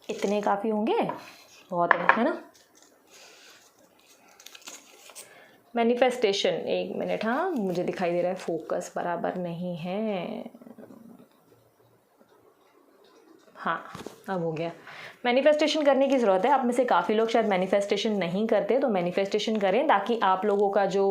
इतने काफ़ी होंगे, बहुत है ना। मैनिफेस्टेशन, एक मिनट, हाँ मुझे दिखाई दे रहा है फोकस बराबर नहीं है, हाँ अब हो गया। मैनिफेस्टेशन करने की ज़रूरत है। आप में से काफ़ी लोग शायद मैनिफेस्टेशन नहीं करते, तो मैनिफेस्टेशन करें ताकि आप लोगों का जो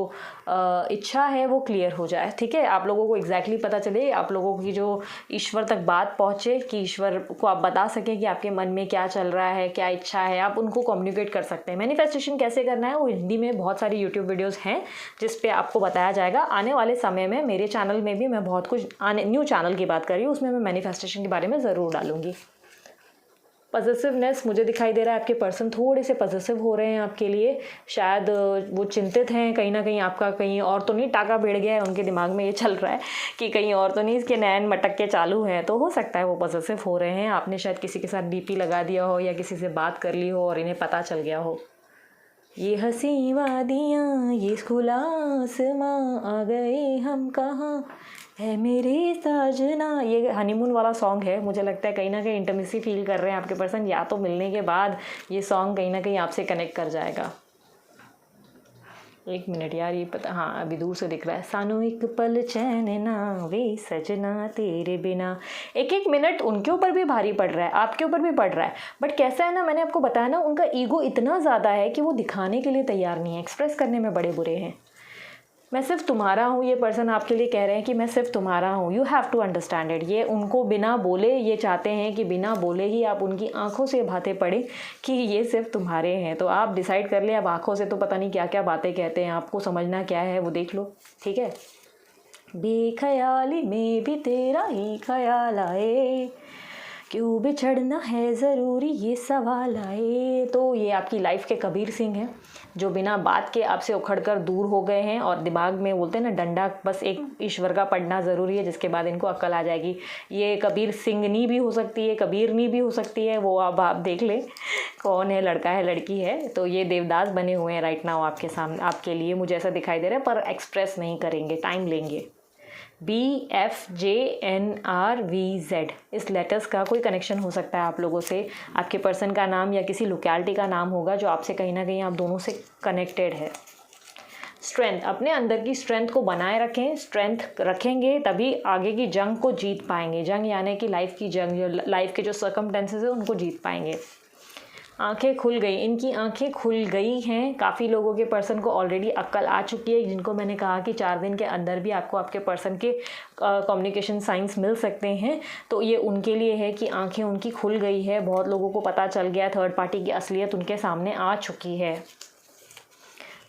इच्छा है वो क्लियर हो जाए, ठीक है। आप लोगों को एग्जैक्टली पता चले, आप लोगों की जो ईश्वर तक बात पहुँचे, कि ईश्वर को आप बता सकें कि आपके मन में क्या चल रहा है, क्या इच्छा है, आप उनको कम्युनिकेट कर सकते हैं। मैनिफेस्टेशन कैसे करना है वो हिंदी में बहुत सारी यूट्यूब वीडियोज़ हैं जिस पे आपको बताया जाएगा। आने वाले समय में मेरे चैनल में भी मैं बहुत कुछ, न्यू चैनल की बात कर रही हूँ, उसमें मैं मैनिफेस्टेशन के बारे में ज़रूर डालूंगी। पॉजिटिवनेस मुझे दिखाई दे रहा है, आपके पर्सन थोड़े से पॉजिटिव हो रहे हैं आपके लिए, शायद वो चिंतित हैं कहीं ना कहीं आपका कहीं और तो नहीं टाका भिड़ गया है, उनके दिमाग में ये चल रहा है कि कहीं और तो नहीं इसके नैन मटक के चालू हैं, तो हो सकता है वो पॉजिटिव हो रहे हैं। आपने शायद किसी के साथ डीपी लगा दिया हो या किसी से बात कर ली हो और इन्हें पता चल गया हो। ये हंसी वादियाँ, ये खुला आसमां, आ गए हम कहाँ है मेरे साजना, ये हनीमून वाला सॉन्ग है। मुझे लगता है कहीं ना कहीं इंटीमेसी फील कर रहे हैं आपके पर्सन, या तो मिलने के बाद ये सॉन्ग कहीं ना कहीं आपसे कनेक्ट कर जाएगा। एक मिनट यार, ये पता, हाँ अभी दूर से दिख रहा है। सानू एक पल चैन ना वे सजना तेरे बिना। एक एक मिनट उनके ऊपर भी भारी पड़ रहा है, आपके ऊपर भी पड़ रहा है, बट कैसा है ना, मैंने आपको बताया ना, उनका ईगो इतना ज़्यादा है कि वो दिखाने के लिए तैयार नहीं है, एक्सप्रेस करने में बड़े बुरे हैं। मैं सिर्फ तुम्हारा हूँ, ये पर्सन आपके लिए कह रहे हैं कि मैं सिर्फ तुम्हारा हूँ, you have to understand it. ये उनको बिना बोले, ये चाहते हैं कि बिना बोले ही आप उनकी आंखों से बातें पढ़ें कि ये सिर्फ तुम्हारे हैं। तो आप डिसाइड कर ले, अब आंखों से तो पता नहीं क्या क्या बातें कहते हैं, आपको समझना क्या है वो देख लो, ठीक है। बेख्याली में भी तेरा ही ख्याल आए, क्यों बिछड़ना है ज़रूरी ये सवाल आए। तो ये आपकी लाइफ के कबीर सिंह हैं, जो बिना बात के आपसे उखड़कर दूर हो गए हैं और दिमाग में बोलते हैं ना डंडा, बस एक ईश्वर का पढ़ना ज़रूरी है जिसके बाद इनको अक्ल आ जाएगी। ये कबीर सिंहनी भी हो सकती है, कबीरनी भी हो सकती है, वो अब आप देख लें कौन है, लड़का है लड़की है। तो ये देवदास बने हुए हैं राइट नाउ आपके सामने, आपके लिए मुझे ऐसा दिखाई दे रहा है, पर एक्सप्रेस नहीं करेंगे, टाइम लेंगे। BFJNRVZ, इस लेटर्स का कोई कनेक्शन हो सकता है आप लोगों से, आपके पर्सन का नाम या किसी लोकेलिटी का नाम होगा जो आपसे कहीं ना कहीं आप दोनों से कनेक्टेड है। स्ट्रेंथ, अपने अंदर की स्ट्रेंथ को बनाए रखें, स्ट्रेंथ रखेंगे तभी आगे की जंग को जीत पाएंगे। जंग यानी कि लाइफ की जंग, लाइफ के जो सर्कमस्टेंसेस है उनको जीत पाएंगे। आंखें खुल गई, इनकी आंखें खुल गई हैं। काफ़ी लोगों के पर्सन को ऑलरेडी अक्ल आ चुकी है, जिनको मैंने कहा कि 4 दिन के अंदर भी आपको आपके पर्सन के कम्युनिकेशन साइंस मिल सकते हैं। तो ये उनके लिए है कि आंखें उनकी खुल गई है, बहुत लोगों को पता चल गया, थर्ड पार्टी की असलियत उनके सामने आ चुकी है।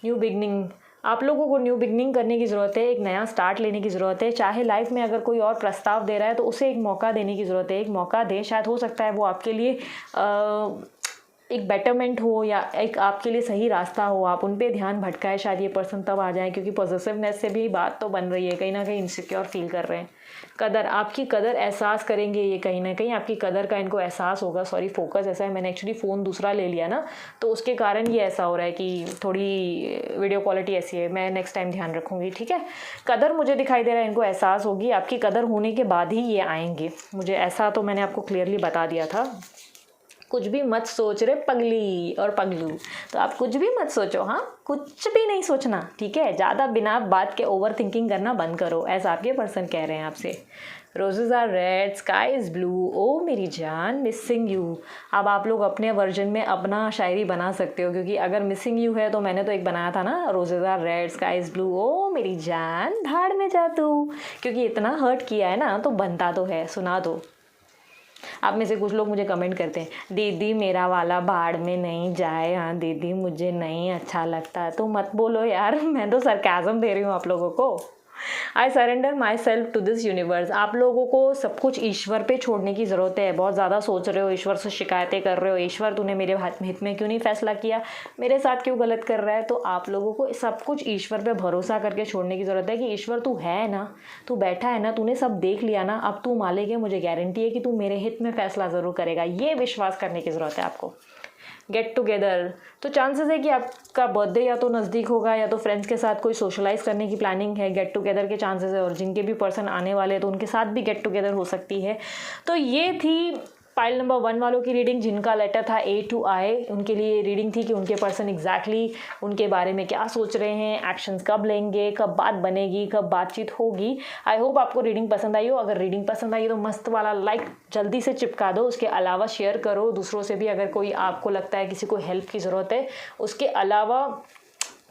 न्यू बिगनिंग, आप लोगों को न्यू बिगनिंग करने की ज़रूरत है, एक नया स्टार्ट लेने की ज़रूरत है। चाहे लाइफ में अगर कोई और प्रस्ताव दे रहा है तो उसे एक मौका देने की ज़रूरत है, एक मौका दे, शायद हो सकता है वो आपके लिए एक बेटरमेंट हो या एक आपके लिए सही रास्ता हो, आप उन पे ध्यान भटकाए, शायद ये पर्सन तब आ जाए, क्योंकि पॉजिटिवनेस से भी बात तो बन रही है, कहीं ना कहीं इनसिक्योर फील कर रहे हैं। कदर, आपकी कदर एहसास करेंगे ये, कहीं ना कहीं आपकी कदर का इनको एहसास होगा। सॉरी फोकस ऐसा है, मैंने एक्चुअली फ़ोन दूसरा ले लिया ना, तो उसके कारण ये ऐसा हो रहा है कि थोड़ी वीडियो क्वालिटी ऐसी है, मैं नेक्स्ट टाइम ध्यान रखूँगी, ठीक है। कदर मुझे दिखाई दे रहा है, इनको एहसास होगी, आपकी कदर होने के बाद ही ये आएंगे, मुझे ऐसा तो मैंने आपको क्लियरली बता दिया था। कुछ भी मत सोच रहे पगली और पगलू, तो आप कुछ भी मत सोचो, हाँ कुछ भी नहीं सोचना, ठीक है। ज़्यादा बिना बात के ओवर थिंकिंग करना बंद करो, ऐसा आपके पर्सन कह रहे हैं आपसे। Roses are red, sky is blue, oh मेरी जान मिसिंग यू। अब आप लोग अपने वर्जन में अपना शायरी बना सकते हो, क्योंकि अगर मिसिंग यू है तो मैंने तो एक बनाया था ना, roses are red, sky is blue, oh मेरी जान भाड़ में जा तू, क्योंकि इतना हर्ट किया है ना तो बनता तो है, सुना दो। आप में से कुछ लोग मुझे कमेंट करते हैं, दीदी मेरा वाला भाड़ में नहीं जाए, हाँ दीदी मुझे नहीं अच्छा लगता। तो मत बोलो यार, मैं तो सरकाज़म दे रही हूँ आप लोगों को। I surrender myself to this universe. आप लोगों को सब कुछ ईश्वर पे छोड़ने की ज़रूरत है। बहुत ज़्यादा सोच रहे हो, ईश्वर से शिकायतें कर रहे हो, ईश्वर तूने मेरे हित में क्यों नहीं फैसला किया, मेरे साथ क्यों गलत कर रहा है। तो आप लोगों को सब कुछ ईश्वर पे भरोसा करके छोड़ने की ज़रूरत है कि ईश्वर तू है ना, तू बैठा है ना, तूने सब देख लिया ना, अब तू मालिक है, मुझे गारंटी है कि तू मेरे हित में फैसला ज़रूर करेगा। ये विश्वास करने की ज़रूरत है आपको। गेट टुगेदर, तो चांसेस है कि आपका बर्थडे या तो नज़दीक होगा या तो फ्रेंड्स के साथ कोई सोशलाइज करने की प्लानिंग है, गेट टुगेदर के चांसेस है। और जिनके भी पर्सन आने वाले हैं तो उनके साथ भी गेट टुगेदर हो सकती है। तो ये थी पाइल नंबर 1 वालों की रीडिंग, जिनका लेटर था A to I। उनके लिए रीडिंग थी कि उनके पर्सन एग्जैक्टली उनके बारे में क्या सोच रहे हैं, एक्शंस कब लेंगे, कब बात बनेगी, कब बातचीत होगी। आई होप आपको रीडिंग पसंद आई हो। अगर रीडिंग पसंद आई तो मस्त वाला लाइक जल्दी से चिपका दो। उसके अलावा शेयर करो दूसरों से भी, अगर कोई आपको लगता है किसी को हेल्प की ज़रूरत है। उसके अलावा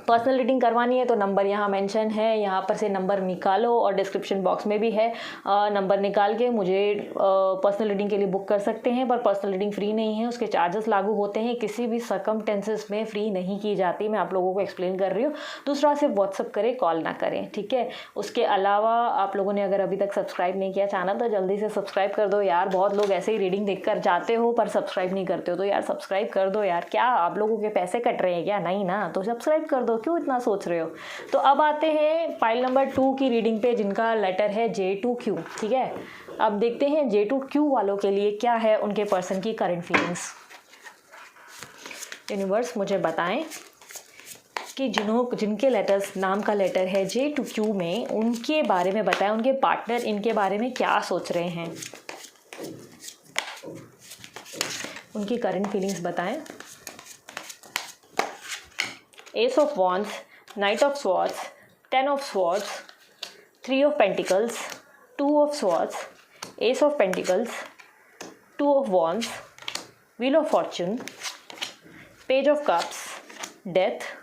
पर्सनल रीडिंग करवानी है तो नंबर यहाँ मेंशन है, यहाँ पर से नंबर निकालो और डिस्क्रिप्शन बॉक्स में भी है। नंबर निकाल के मुझे पर्सनल रीडिंग के लिए बुक कर सकते हैं। पर पर्सनल रीडिंग फ्री नहीं है, उसके चार्जेस लागू होते हैं, किसी भी सर्कमस्टेंसेस में फ्री नहीं की जाती। मैं आप लोगों को एक्सप्लेन कर रही हूँ। दूसरा सिर्फ व्हाट्सअप करें, कॉल ना करें, ठीक है। उसके अलावा आप लोगों ने अगर अभी तक सब्सक्राइब नहीं किया चैनल तो जल्दी से सब्सक्राइब कर दो यार। बहुत लोग ऐसे ही रीडिंग देख कर जाते हो पर सब्सक्राइब नहीं करते हो, तो यार सब्सक्राइब कर दो यार। क्या आप लोगों के पैसे कट रहे हैं क्या? नहीं ना, तो सब्सक्राइब कर दो, क्यों इतना सोच रहे हो। तो अब आते हैं फाइल नंबर 2 की रीडिंग पे, जिनका लेटर है J2Q, ठीक है। अब देखते हैं J2Q वालों के लिए क्या है उनके पर्सन की करंट फीलिंग्स। यूनिवर्स मुझे बताएं कि जिनके लेटर्स नाम का लेटर है J2Q में, उनके बारे में बताएं, उनके पार्टनर इनके बारे में क्या सोच रहे हैं, उनकी करंट फीलिंग्स बताएं। Ace of Wands, Knight of Swords, 10 of Swords, 3 of Pentacles, 2 of Swords, Ace of Pentacles, 2 of Wands, Wheel of Fortune, Page of Cups, Death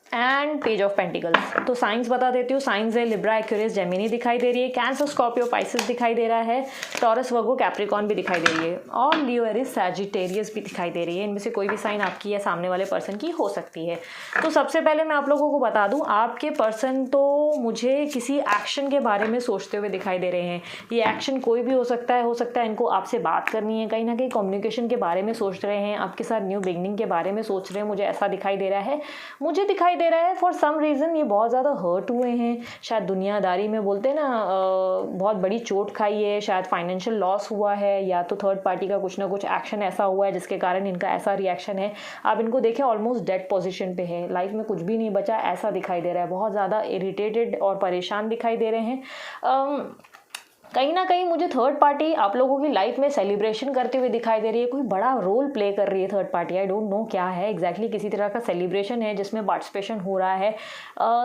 and page of pentacles. तो साइंस बता देती हूँ। Science है Libra, Aquarius, Gemini दिखाई दे रही है, cancer, Scorpio, Pisces दिखाई दे रहा है। टॉरस, वर्गो, कैप्रिकॉर्न भी दिखाई दे रही है और लियो, एरिस, सैजिटेरियस भी दिखाई दे रही है। इनमें से कोई भी साइन आपकी या सामने वाले पर्सन की हो सकती है। तो सबसे पहले मैं आप लोगों को बता दूं, आपके पर्सन तो मुझे किसी एक्शन के बारे में सोचते हुए दिखाई दे रहे हैं। ये एक्शन कोई भी हो सकता है इनको आपसे बात करनी है, कहीं ना कहीं कम्युनिकेशन के बारे में सोच रहे हैं, आपके साथ न्यू बिगनिंग के बारे में सोच रहे हैं, मुझे ऐसा दिखाई दे रहा है। मुझे दिखाई दे रहा है फॉर सम रीज़न ये बहुत ज़्यादा हर्ट हुए हैं, शायद दुनियादारी में बोलते हैं ना बहुत बड़ी चोट खाई है, शायद फाइनेंशियल लॉस हुआ है, या तो थर्ड पार्टी का कुछ ना कुछ एक्शन ऐसा हुआ है जिसके कारण इनका ऐसा रिएक्शन है। आप इनको देखें ऑलमोस्ट डेड पोजीशन पे है, लाइफ में कुछ भी नहीं बचा ऐसा दिखाई दे रहा है, बहुत ज़्यादा इरिटेटेड और परेशान दिखाई दे रहे हैं। कहीं ना कहीं मुझे थर्ड पार्टी आप लोगों की लाइफ में सेलिब्रेशन करते हुए दिखाई दे रही है, कोई बड़ा रोल प्ले कर रही है third party. I don't know क्या है एग्जैक्टली, किसी तरह का सेलिब्रेशन है जिसमें पार्टिसिपेशन हो रहा है।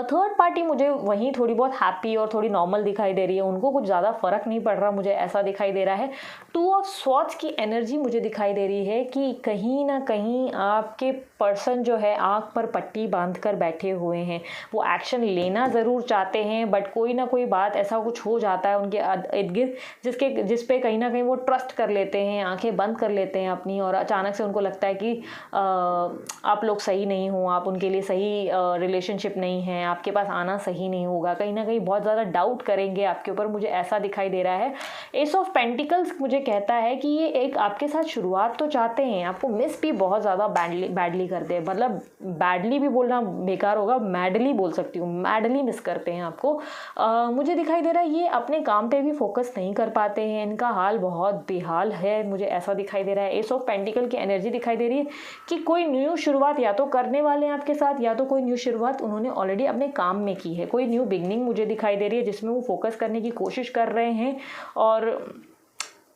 थर्ड पार्टी मुझे वहीं थोड़ी बहुत हैप्पी और थोड़ी नॉर्मल दिखाई दे रही है, उनको कुछ ज़्यादा फर्क नहीं पड़ रहा, मुझे ऐसा दिखाई दे रहा है। 2 ऑफ स्वॉर्ड्स की एनर्जी मुझे दिखाई दे रही है कि कहीं ना कहीं आपके पर्सन जो है आँख पर पट्टी बांध कर बैठे हुए हैं, वो एक्शन लेना ज़रूर चाहते हैं बट कोई ना कोई बात ऐसा कुछ हो जाता है उनके इर्द गिर्द जिस पे कहीं ना कहीं वो ट्रस्ट कर लेते हैं, आंखें बंद कर लेते हैं अपनी, और अचानक से उनको लगता है कि आप लोग सही नहीं हो, आप उनके लिए सही रिलेशनशिप नहीं है, आपके पास आना सही नहीं होगा, कहीं ना कहीं बहुत ज़्यादा डाउट करेंगे आपके ऊपर, मुझे ऐसा दिखाई दे रहा है। एस ऑफ पेंटिकल्स मुझे कहता है कि ये एक आपके साथ शुरुआत तो चाहते हैं, आपको मिस भी बहुत ज़्यादा बैडली करते हैं, मतलब बैडली भी बोलना बेकार होगा, मैडली बोल सकती हूँ, मैडली मिस करते हैं आपको। मुझे दिखाई दे रहा है ये अपने काम पे भी फोकस नहीं कर पाते हैं, इनका हाल बहुत बेहाल है, मुझे ऐसा दिखाई दे रहा है। एस ऑफ पेंटिकल की एनर्जी दिखाई दे रही है कि कोई न्यू शुरुआत या तो करने वाले हैं आपके साथ, या तो कोई न्यू शुरुआत उन्होंने ऑलरेडी अपने काम में की है, कोई न्यू बिगनिंग मुझे दिखाई दे रही है जिसमें वो फोकस करने की कोशिश कर रहे हैं और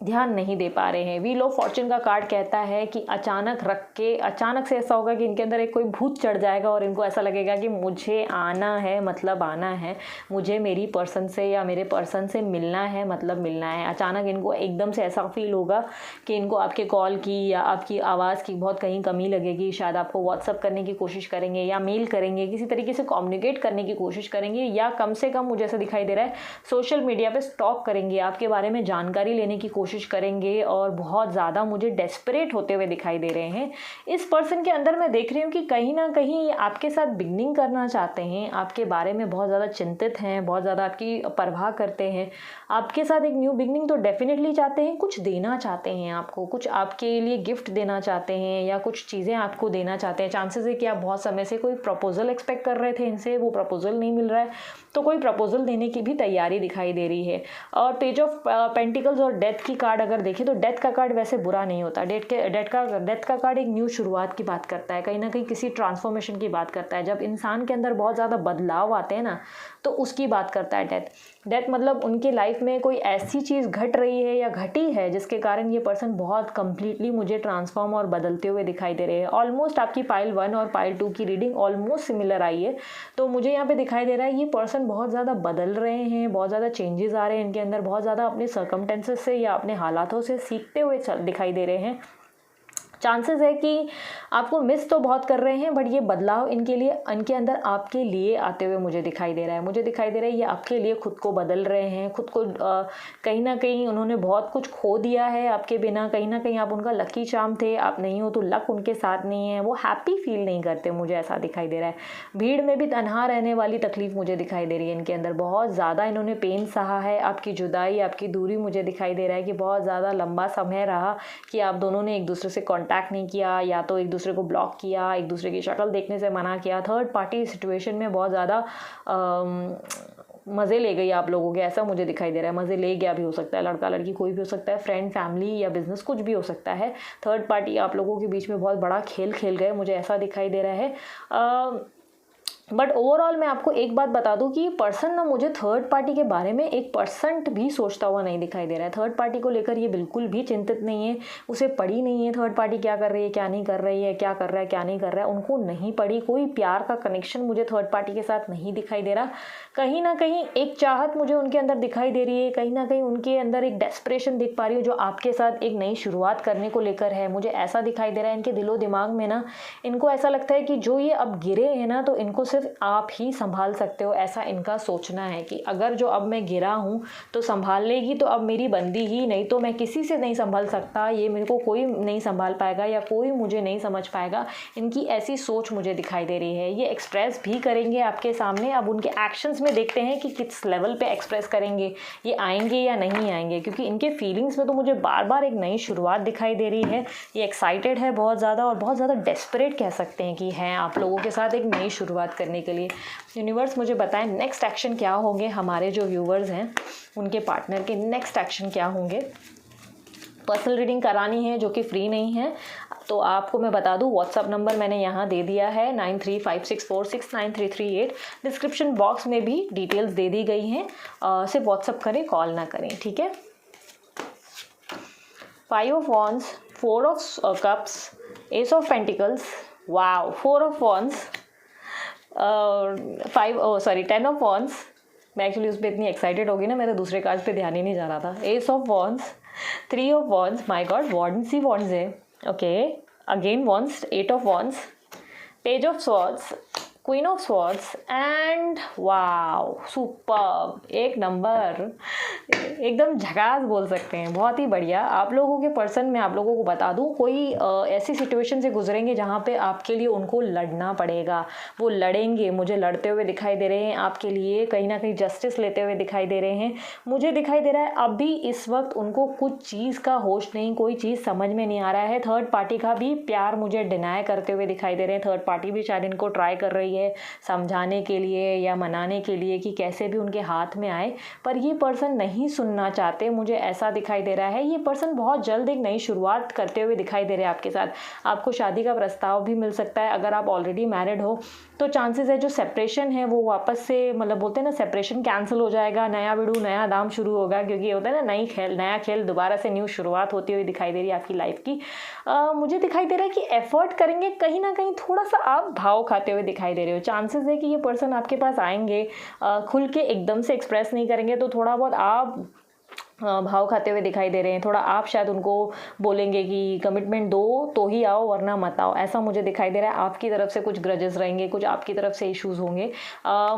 ध्यान नहीं दे पा रहे हैं। व्हील ऑफ फॉर्चून का कार्ड कहता है कि अचानक से ऐसा होगा कि इनके अंदर एक कोई भूत चढ़ जाएगा और इनको ऐसा लगेगा कि मुझे आना है मतलब आना है, मुझे मेरी पर्सन से या मेरे पर्सन से मिलना है मतलब मिलना है। अचानक इनको एकदम से ऐसा फील होगा कि इनको आपके कॉल की या आपकी आवाज़ की बहुत कहीं कमी लगेगी, शायद आपको व्हाट्सअप करने की कोशिश करेंगे या मेल करेंगे, किसी तरीके से कम्युनिकेट करने की कोशिश करेंगे, या कम से कम मुझे ऐसा दिखाई दे रहा है सोशल मीडिया पर स्टॉक करेंगे, आपके बारे में जानकारी लेने की कोशिश करेंगे और बहुत ज़्यादा मुझे डेस्परेट होते हुए दिखाई दे रहे हैं। इस पर्सन के अंदर मैं देख रही हूँ कि कहीं ना कहीं आपके साथ बिगनिंग करना चाहते हैं, आपके बारे में बहुत ज़्यादा चिंतित हैं, बहुत ज़्यादा आपकी परवाह करते हैं, आपके साथ एक न्यू बिगनिंग तो डेफिनेटली चाहते हैं, कुछ देना चाहते हैं आपको, कुछ आपके लिए गिफ्ट देना चाहते हैं या कुछ चीज़ें आपको देना चाहते हैं। चांसेस है कि आप बहुत समय से कोई प्रपोजल एक्सपेक्ट कर रहे थे इनसे, वो प्रपोजल नहीं मिल रहा है तो कोई प्रपोजल देने की भी तैयारी दिखाई दे रही है। और पेज ऑफ पेंटिकल्स और डेथ की कार्ड अगर देखें तो डेथ का कार्ड वैसे बुरा नहीं होता, डेथ का कार्ड एक न्यू शुरुआत की बात करता है, कहीं ना कहीं किसी ट्रांसफॉर्मेशन की बात करता है। जब इंसान के अंदर बहुत ज़्यादा बदलाव आते हैं ना तो उसकी बात करता है डेथ मतलब उनकी लाइफ में कोई ऐसी चीज़ घट रही है या घटी है जिसके कारण ये पर्सन बहुत कंप्लीटली मुझे ट्रांसफॉर्म और बदलते हुए दिखाई दे रहे हैं। ऑलमोस्ट आपकी पाइल 1 और पाइल 2 की रीडिंग ऑलमोस्ट सिमिलर आई है, तो मुझे यहाँ पे दिखाई दे रहा है ये पर्सन बहुत ज़्यादा बदल रहे हैं, बहुत ज़्यादा चेंजेस आ रहे हैं इनके अंदर, बहुत ज़्यादा अपने सर्कमटेंसेस से या अपने हालातों से सीखते हुए दिखाई दे रहे हैं। चांसेस है कि आपको मिस तो बहुत कर रहे हैं बट ये बदलाव इनके अंदर आपके लिए आते हुए मुझे दिखाई दे रहा है। मुझे दिखाई दे रहा है ये आपके लिए खुद को बदल रहे हैं, खुद को कहीं ना कहीं उन्होंने बहुत कुछ खो दिया है आपके बिना, कहीं ना कहीं आप उनका लकी चार्म थे, आप नहीं हो तो लक उनके साथ नहीं है, वो हैप्पी फील नहीं करते, मुझे ऐसा दिखाई दे रहा है। भीड़ में भी तन्हा रहने वाली तकलीफ मुझे दिखाई दे रही है इनके अंदर, बहुत ज़्यादा इन्होंने पेन सहा है, आपकी जुदाई आपकी दूरी मुझे दिखाई दे रहा है कि बहुत ज़्यादा लंबा समय रहा कि आप दोनों ने एक दूसरे से कॉन्टैक्ट नहीं किया या तो एक दूसरे को ब्लॉक किया, एक दूसरे की शक्ल देखने से मना किया। थर्ड पार्टी सिचुएशन में बहुत ज़्यादा मज़े ले गई आप लोगों के, ऐसा मुझे दिखाई दे रहा है। मज़े ले गया भी हो सकता है, लड़का लड़की कोई भी हो सकता है, फ्रेंड फैमिली या बिजनेस कुछ भी हो सकता है। थर्ड पार्टी आप लोगों के बीच में बहुत बड़ा खेल खेल गए, मुझे ऐसा दिखाई दे रहा है। बट ओवरऑल मैं आपको एक बात बता दूं कि पर्सन ना मुझे थर्ड पार्टी के बारे में 1% भी सोचता हुआ नहीं दिखाई दे रहा है। थर्ड पार्टी को लेकर ये बिल्कुल भी चिंतित नहीं है, उसे पड़ी नहीं है थर्ड पार्टी क्या कर रही है क्या नहीं कर रही है, क्या कर रहा है क्या नहीं कर रहा है, उनको नहीं पड़ी। कोई प्यार का कनेक्शन मुझे थर्ड पार्टी के साथ नहीं दिखाई दे रहा। कहीं ना कहीं एक चाहत मुझे उनके अंदर दिखाई दे रही है, कहीं ना कहीं उनके अंदर एक डेस्परेशन दिख पा रही है जो आपके साथ एक नई शुरुआत करने को लेकर है, मुझे ऐसा दिखाई दे रहा है। इनके दिलो दिमाग में ना इनको ऐसा लगता है कि जो ये अब गिरे हैं ना तो इनको सिर्फ आप ही संभाल सकते हो, ऐसा इनका सोचना है कि अगर जो अब मैं गिरा हूँ तो संभाल लेगी तो अब मेरी बंदी ही, नहीं तो मैं किसी से नहीं संभल सकता, ये मेरे को कोई नहीं संभाल पाएगा या कोई मुझे नहीं समझ पाएगा। इनकी ऐसी सोच मुझे दिखाई दे रही है। ये एक्सप्रेस भी करेंगे आपके सामने, अब उनके एक्शंस में देखते हैं कि किस लेवल पे एक्सप्रेस करेंगे, ये आएंगे या नहीं आएंगे, क्योंकि इनके फीलिंग्स में तो मुझे बार बार एक नई शुरुआत दिखाई दे रही है। ये एक्साइटेड है बहुत ज़्यादा और बहुत ज़्यादा डेस्परेट कह सकते हैं कि हैं आप लोगों के साथ एक नई शुरुआत करने के लिए। यूनिवर्स मुझे बताएं नेक्स्ट एक्शन क्या होंगे, हमारे जो व्यूवर्स हैं उनके पार्टनर के नेक्स्ट एक्शन क्या होंगे। पर्सनल रीडिंग करानी है जो कि फ्री नहीं है, तो आपको मैं बता दूं व्हाट्सअप नंबर मैंने यहाँ दे दिया है 9356469338। डिस्क्रिप्शन बॉक्स में भी डिटेल्स दे दी गई हैं, सिर्फ व्हाट्सअप करें, कॉल ना करें, ठीक है। 5 of wands, 4 of cups, S of pentacles, wow, 4 of wands, 10 of wands. मैं एक्चुअली उस पर इतनी एक्साइटेड होगी ना, मेरे दूसरे कार्ड पे ध्यान ही नहीं जा रहा था। Ace of wands, 3 of wands, my god wands ही वॉन्ड्स है, okay, again wands, 8 of wands, page of swords, queen of swords and wow superb, एक नंबर, एकदम झकास बोल सकते हैं, बहुत ही बढ़िया। आप लोगों के पर्सन मैं आप लोगों को बता दूं कोई ऐसी सिचुएशन से गुजरेंगे जहां पे आपके लिए उनको लड़ना पड़ेगा, वो लड़ेंगे, मुझे लड़ते हुए दिखाई दे रहे हैं आपके लिए, कहीं ना कहीं जस्टिस लेते हुए दिखाई दे रहे हैं। मुझे दिखाई दे रहा है अभी इस वक्त उनको कुछ चीज़ का होश नहीं, कोई चीज़ समझ में नहीं आ रहा है। थर्ड पार्टी का भी प्यार मुझे डिनाई करते हुए दिखाई दे रहे हैं। थर्ड पार्टी भी शायद इनको ट्राई कर रही है समझाने के लिए या मनाने के लिए कि कैसे भी उनके हाथ में आए, पर ये पर्सन नहीं सुनना चाहते, मुझे ऐसा दिखाई दे रहा है। ये पर्सन बहुत जल्द एक नई शुरुआत करते हुए दिखाई दे रहे हैं आपके साथ। आपको शादी का प्रस्ताव भी मिल सकता है। अगर आप ऑलरेडी मैरिड हो तो चांसेस है जो सेपरेशन है वो वापस से, मतलब बोलते हैं ना सेपरेशन कैंसिल हो जाएगा, नया बिड़ू नया दाम शुरू होगा, क्योंकि होता है ना नया खेल दोबारा से न्यू शुरुआत होती हुई दिखाई दे रही है आपकी लाइफ की। मुझे दिखाई दे रहा है कि एफर्ट करेंगे, कहीं ना कहीं थोड़ा सा आप भाव खाते हुए दिखाई दे रहे हो। चांसेस है कि ये पर्सन आपके पास आएंगे, खुल के एकदम से एक्सप्रेस नहीं करेंगे, तो थोड़ा बहुत आप भाव खाते हुए दिखाई दे रहे हैं। थोड़ा आप शायद उनको बोलेंगे कि कमिटमेंट दो तो ही आओ वरना मत आओ, ऐसा मुझे दिखाई दे रहा है। आपकी तरफ से कुछ ग्रजेस रहेंगे, कुछ आपकी तरफ से इश्यूज होंगे।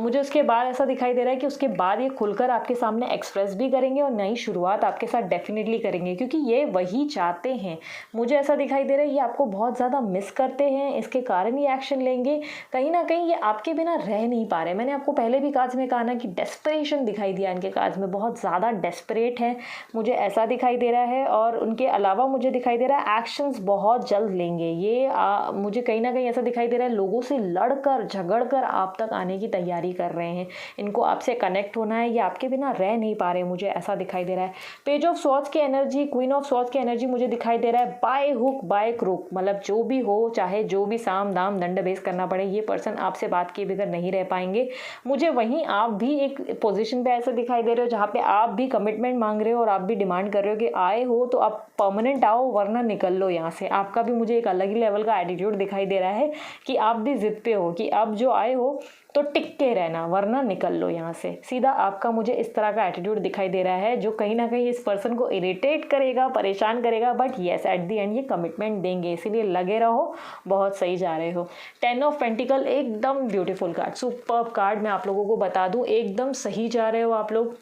मुझे उसके बाद ऐसा दिखाई दे रहा है कि उसके बाद ये खुलकर आपके सामने एक्सप्रेस भी करेंगे और नई शुरुआत आपके साथ डेफिनेटली करेंगे, क्योंकि ये वही चाहते हैं। मुझे ऐसा दिखाई दे रहा है ये आपको बहुत ज़्यादा मिस करते हैं, इसके कारण ये एक्शन लेंगे। कहीं ना कहीं ये आपके बिना रह नहीं पा रहे। मैंने आपको पहले भी कार्ड्स में कहा ना कि डेस्परेशन दिखाई दिया इनके कार्ड्स में, बहुत ज़्यादा डेस्परेट है, मुझे ऐसा दिखाई दे रहा है। और उनके अलावा मुझे दिखाई दे रहा है एक्शंस बहुत जल्द लेंगे ये। मुझे कहीं ना कहीं ऐसा दिखाई दे रहा है लोगों से लड़कर झगड़कर आप तक आने की तैयारी कर रहे हैं। इनको आपसे कनेक्ट होना है, ये आपके बिना रह नहीं पा रहे, मुझे ऐसा दिखाई दे रहा है। पेज ऑफ स्वॉर्ड्स की एनर्जी, क्वीन ऑफ स्वॉर्ड्स की एनर्जी मुझे दिखाई दे रहा है बाय हुक बाय क्रूक, मतलब जो भी हो, चाहे जो भी साम दाम दंड भेद करना पड़े, ये पर्सन आपसे बात किए बगैर नहीं रह पाएंगे। मुझे वहीं आप भी एक पोजीशन पे ऐसा दिखाई दे रहे हो जहाँ पे आप भी कमिटमेंट मांग रहे हो और आप भी डिमांड कर रहे हो कि आए हो तो आप परमानेंट आओ वरना निकल लो यहाँ से। आपका भी मुझे एक अलग ही लेवल का एटीट्यूड दिखाई दे रहा है कि आप भी जिद पे हो कि अब जो आए हो तो टिक के रहना वरना निकल लो यहाँ से। सीधा आपका मुझे इस तरह का एटीट्यूड दिखाई दे रहा है जो कहीं ना कहीं इस पर्सन को इरिटेट करेगा, परेशान करेगा, but yes at the end ये कमिटमेंट देंगे, इसीलिए लगे रहो, बहुत सही जा रहे हो। 10 ऑफ पेंटिकल एकदम ब्यूटीफुल कार्ड, सुपर्ब कार्ड। मैं आप लोगों को बता दूं एकदम सही जा रहे हो आप लोग।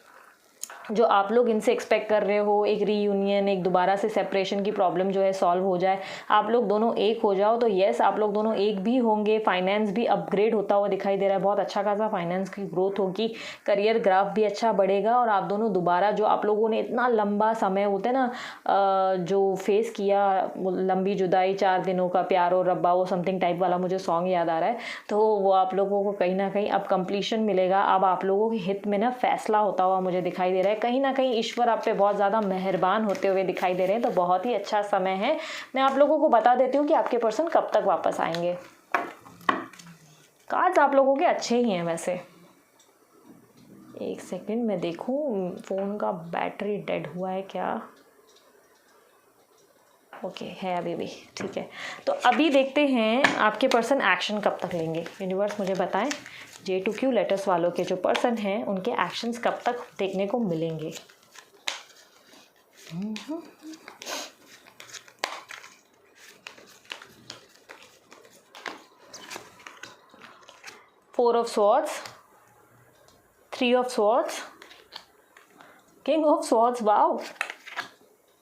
जो आप लोग इनसे एक्सपेक्ट कर रहे हो एक रीयूनियन, एक दोबारा से सेपरेशन की प्रॉब्लम जो है सॉल्व हो जाए, आप लोग दोनों एक हो जाओ, तो येस आप लोग दोनों एक भी होंगे। फाइनेंस भी अपग्रेड होता हुआ दिखाई दे रहा है, बहुत अच्छा खासा फाइनेंस की ग्रोथ होगी, करियर ग्राफ भी अच्छा बढ़ेगा और आप दोनों दोबारा जो आप लोगों ने इतना लंबा समय होता है ना जो फेस किया, लंबी जुदाई, 4 दिनों का प्यार और रब्बा, वो समथिंग टाइप वाला मुझे सॉन्ग याद आ रहा है, तो वो आप लोगों को कहीं ना कहीं अब कंप्लीशन मिलेगा। अब आप लोगों के हित में ना फैसला होता हुआ मुझे दिखाई दे रहा है। कहीं ना कहीं ईश्वर आप पे बहुत ज़्यादा मेहरबान होते हुए दिखाई दे रहे हैं, तो बहुत ही अच्छा समय है। मैं आप लोगों को बता देती हूँ कि आपके पर्सन कब तक वापस आएंगे। कार्ड्स आप लोगों के अच्छे ही हैं वैसे। एक सेकंड मैं देखूँ फ़ोन का बैटरी डेड हुआ है क्या। ओके है अभी भी, ठीक है। तो अभी देखते हैं आपके पर्सन एक्शन कब तक लेंगे। यूनिवर्स मुझे बताएं J2Q लेटर्स वालों के जो पर्सन हैं उनके एक्शंस कब तक देखने को मिलेंगे। 4 of swords, 3 of swords, king of swords, wow,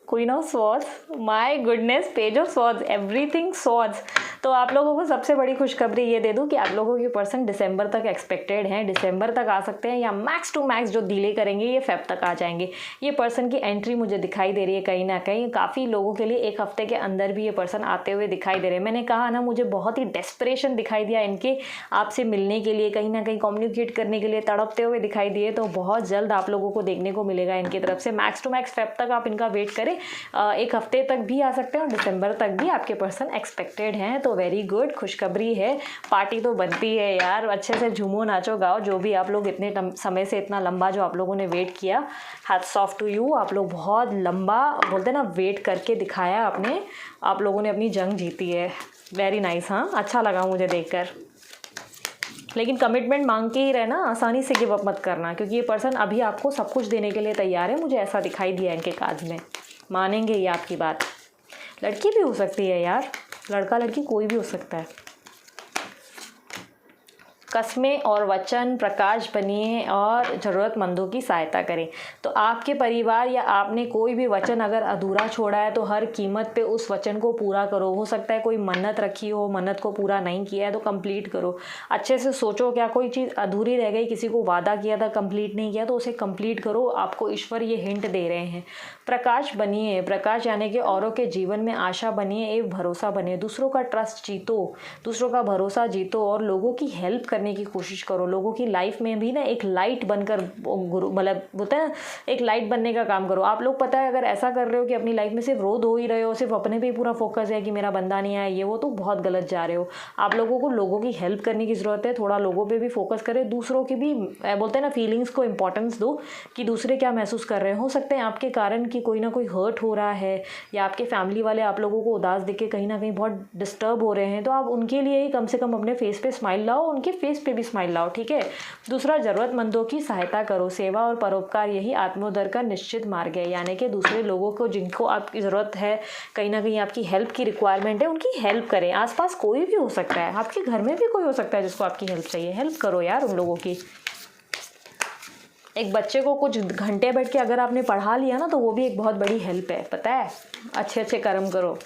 queen of swords, my goodness, page of swords, everything swords. तो आप लोगों को सबसे बड़ी खुशखबरी ये दे दूं कि आप लोगों के पर्सन दिसंबर तक एक्सपेक्टेड हैं, दिसंबर तक आ सकते हैं, या मैक्स टू मैक्स जो डिले करेंगे ये फेब तक आ जाएंगे। ये पर्सन की एंट्री मुझे दिखाई दे रही है कहीं ना कहीं, काफ़ी लोगों के लिए 1 हफ्ते के अंदर भी ये पर्सन आते हुए दिखाई दे रहे हैं। मैंने कहा ना, मुझे बहुत ही डेस्परेशन दिखाई दिया इनके आपसे मिलने के लिए, कहीं ना कहीं कम्युनिकेट करने के लिए तड़पते हुए दिखाई दिए। तो बहुत जल्द आप लोगों को देखने को मिलेगा इनकी तरफ से। मैक्स टू मैक्स फेब तक आप इनका वेट करें, 1 हफ्ते तक भी आ सकते हैं और दिसंबर तक भी आपके पर्सन एक्सपेक्टेड हैं। तो वेरी गुड, खुशखबरी है। पार्टी तो बनती है यार, अच्छे से झूमो नाचो गाओ, जो भी आप लोग इतने समय से, इतना लंबा जो आप लोगों ने वेट किया, हैट्स ऑफ टू यू। आप लोग बहुत लंबा, बोलते हैं ना, वेट करके दिखाया आपने, आप लोगों ने अपनी जंग जीती है। वेरी नाइस, हाँ, अच्छा लगा मुझे देखकर। लेकिन कमिटमेंट मांग के ही रहना, आसानी से गिव अप मत करना, क्योंकि ये पर्सन अभी आपको सब कुछ देने के लिए तैयार है। मुझे ऐसा दिखाई दिया इनके कार्ड्स में, मानेंगे ये आपकी बात। लड़की भी हो सकती है यार, लड़का लड़की कोई भी हो सकता है। कस्में और वचन प्रकाश बनिए और ज़रूरतमंदों की सहायता करें। तो आपके परिवार या आपने कोई भी वचन अगर अधूरा छोड़ा है तो हर कीमत पे उस वचन को पूरा करो। हो सकता है कोई मन्नत रखी हो, मन्नत को पूरा नहीं किया है तो कंप्लीट करो। अच्छे से सोचो, क्या कोई चीज़ अधूरी रह गई, किसी को वादा किया था कंप्लीट नहीं किया, तो उसे कंप्लीट करो। आपको ईश्वर ये हिंट दे रहे हैं। प्रकाश बनिए, प्रकाश यानी कि औरों के जीवन में आशा बनिए, एक भरोसा बनिए। दूसरों का ट्रस्ट जीतो, दूसरों का भरोसा जीतो और लोगों की हेल्प करने की कोशिश करो। लोगों की लाइफ में भी ना एक लाइट बनकर, मतलब होता है ना, एक लाइट बनने का काम करो। आप लोग पता है, अगर ऐसा कर रहे हो कि अपनी लाइफ में सिर्फ रो धो ही रहे हो, सिर्फ अपने पे ही पूरा फोकस है कि मेरा बंदा नहीं आया, ये वो, तो बहुत गलत जा रहे हो। आप लोगों को लोगों की हेल्प करने की ज़रूरत है। थोड़ा लोगों पे भी फोकस करें, दूसरों की भी, बोलते हैं ना, फीलिंग्स को इंपॉर्टेंस दो कि दूसरे क्या महसूस कर रहे हैं। हो सकते हैं आपके कारण कि कोई ना कोई हर्ट हो रहा है, या आपके फैमिली वाले आप लोगों को उदास देख के कहीं ना कहीं बहुत डिस्टर्ब हो रहे हैं, तो आप उनके लिए ही कम से कम अपने फेस पे स्माइल लाओ, उनके फेस पे भी स्माइल लाओ, ठीक है। दूसरा, ज़रूरतमंदों की सहायता करो। सेवा और परोपकार यही आत्मोद्धार का निश्चित मार्ग है। यानी कि दूसरे लोगों को, जिनको आपकी ज़रूरत है, कहीं ना कहीं आपकी हेल्प की रिक्वायरमेंट है, उनकी हेल्प करें। आसपास कोई भी हो सकता है, आपके घर में भी कोई हो सकता है जिसको आपकी हेल्प चाहिए, हेल्प करो यार उन लोगों की। एक बच्चे को कुछ घंटे बैठ के अगर आपने पढ़ा लिया ना, तो वो भी एक बहुत बड़ी हेल्प है, पता है। अच्छे अच्छे कर्म करो।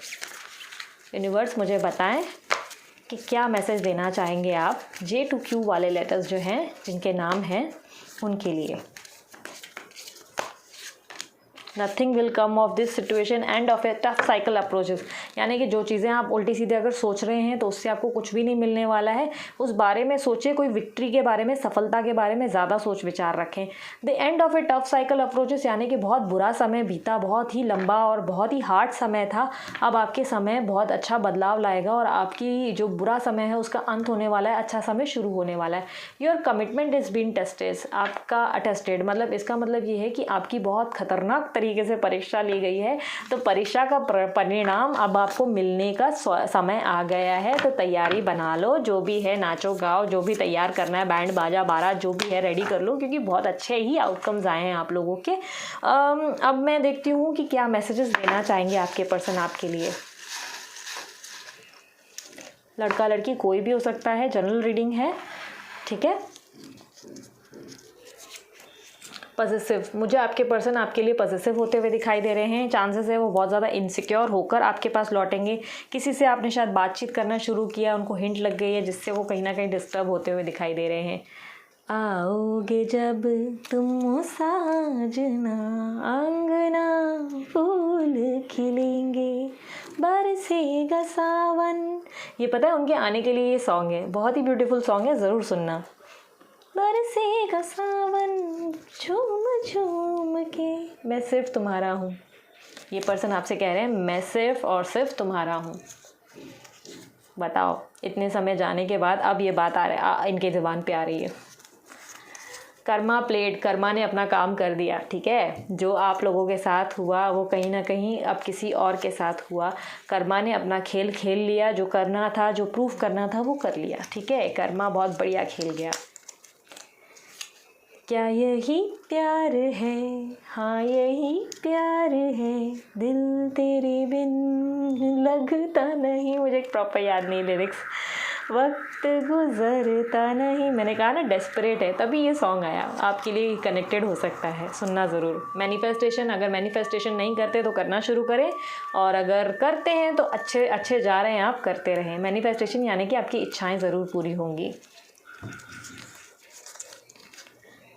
यूनिवर्स मुझे बताएं कि क्या मैसेज देना चाहेंगे आप J to Q वाले लेटर्स जो हैं, जिनके नाम हैं, उनके लिए। Nothing will come of this situation end of A tough cycle approaches. यानी कि जो चीज़ें आप उल्टी सीधे अगर सोच रहे हैं तो उससे आपको कुछ भी नहीं मिलने वाला है। उस बारे में सोचिए, कोई विक्ट्री के बारे में, सफलता के बारे में ज़्यादा सोच विचार रखें। The end of A tough cycle approaches यानी कि बहुत बुरा समय बीता, बहुत ही लंबा और बहुत ही हार्ड समय था। अब आपके समय बहुत अच्छा बदलाव लाएगा और आपकी जो बुरा समय है उसका अंत होने वाला है, अच्छा समय शुरू होने वाला है। Your commitment is been tested, आपका अटेस्टेड, मतलब इसका मतलब ये है कि आपकी बहुत खतरनाक तरीके से परीक्षा ली गई है। तो परीक्षा का परिणाम अब आपको मिलने का समय आ गया है। तो तैयारी बना लो, जो भी है, नाचो गाओ, जो भी तैयार करना है, बैंड बाजा बारात जो भी है रेडी कर लो, क्योंकि बहुत अच्छे ही आउटकम्स आए हैं आप लोगों के। अब मैं देखती हूँ कि क्या मैसेजेस देना चाहेंगे आपके पर्सन आपके लिए। लड़का लड़की कोई भी हो सकता है, जनरल रीडिंग है, ठीक है। पॉजिटिव, मुझे आपके पर्सन आपके लिए पॉजिटिव होते हुए दिखाई दे रहे हैं। चांसेस है वो बहुत ज़्यादा इनसिक्योर होकर आपके पास लौटेंगे। किसी से आपने शायद बातचीत करना शुरू किया, उनको हिंट लग गई है, जिससे वो कहीं ना कहीं डिस्टर्ब होते हुए दिखाई दे रहे हैं। आओगे जब तुम साजना, अंगना फूल खिलेंगे, बरसेगा सावन। ये पता है उनके आने के लिए ये सॉन्ग है, बहुत ही ब्यूटीफुल सॉन्ग है, ज़रूर सुनना। बरसेगा सावन झूम झूम के, मैं सिर्फ तुम्हारा हूँ। ये पर्सन आपसे कह रहे हैं मैं सिर्फ और सिर्फ तुम्हारा हूँ। बताओ, इतने समय जाने के बाद अब ये बात इनके ज़ुबान पे आ रही है। कर्मा प्लेड, कर्मा ने अपना काम कर दिया, ठीक है। जो आप लोगों के साथ हुआ वो कहीं ना कहीं अब किसी और के साथ हुआ। कर्मा ने अपना खेल खेल लिया, जो करना था, जो प्रूफ करना था वो कर लिया, ठीक है। कर्मा बहुत बढ़िया खेल गया। क्या यही प्यार है, हाँ यही प्यार है, दिल तेरे बिन लगता नहीं। मुझे प्रॉपर याद नहीं लिरिक्स। वक्त गुजरता नहीं, मैंने कहा ना डेस्परेट है, तभी ये सॉन्ग आया। आपके लिए कनेक्टेड हो सकता है, सुनना ज़रूर। मैनिफेस्टेशन, अगर मैनिफेस्टेशन नहीं करते तो करना शुरू करें, और अगर करते हैं तो अच्छे अच्छे जा रहे हैं आप, करते रहें। मैनिफेस्टेशन यानी कि आपकी इच्छाएं ज़रूर पूरी होंगी।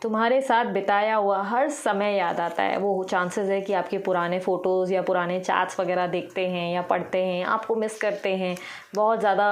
तुम्हारे साथ बिताया हुआ हर समय याद आता है। वो चांसेस है कि आपके पुराने फ़ोटोज़ या पुराने चैट्स वगैरह देखते हैं या पढ़ते हैं, आपको मिस करते हैं बहुत ज़्यादा।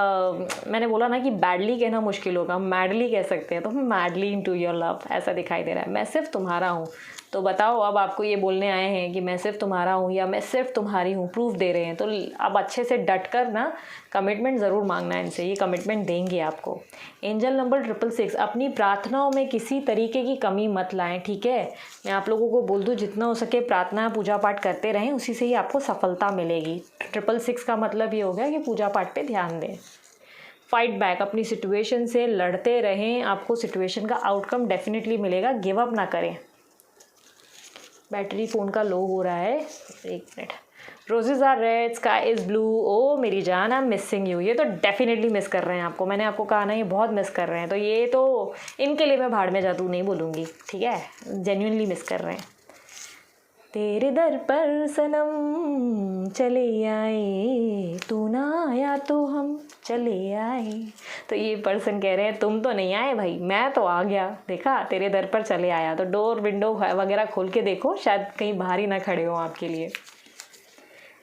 मैंने बोला ना कि बैडली कहना मुश्किल होगा, मैडली कह सकते हैं, तो मैडली इनटू योर लव ऐसा दिखाई दे रहा है। मैं सिर्फ तुम्हारा हूँ, तो बताओ अब आपको ये बोलने आए हैं कि मैं सिर्फ तुम्हारा हूँ या मैं सिर्फ तुम्हारी हूँ, प्रूफ दे रहे हैं, तो अब अच्छे से डट कर ना कमिटमेंट ज़रूर मांगना है इनसे, ये कमिटमेंट देंगे आपको। एंजल नंबर 666, अपनी प्रार्थनाओं में किसी तरीके की कमी मत लाएं, ठीक है। मैं आप लोगों को बोल दूँ, जितना हो सके प्रार्थना पूजा पाठ करते रहें, उसी से ही आपको सफलता मिलेगी। 666 का मतलब ये हो गया कि पूजा पाठ पे ध्यान दें। फाइट बैक, अपनी सिचुएशन से लड़ते रहें, आपको सिचुएशन का आउटकम डेफिनेटली मिलेगा, गिव अप ना करें। बैटरी फ़ोन का लो हो रहा है, 1 minute. Roses are red, sky is blue, oh मेरी जान, आई एम मिसिंग यू। ये तो डेफिनेटली मिस कर रहे हैं आपको, मैंने आपको कहा ना ये बहुत मिस कर रहे हैं, तो ये तो इनके लिए मैं भाड़ में जादू नहीं बोलूँगी, ठीक है, जेन्युइनली मिस कर रहे हैं। तेरे दर पर सनम चले आए, तू ना आया तो हम चले आए। तो ये पर्सन कह रहे हैं तुम तो नहीं आए भाई, मैं तो आ गया, देखा तेरे दर पर चले आया। तो डोर विंडो वगैरह खोल के देखो, शायद कहीं बाहर ही ना खड़े हो आपके लिए।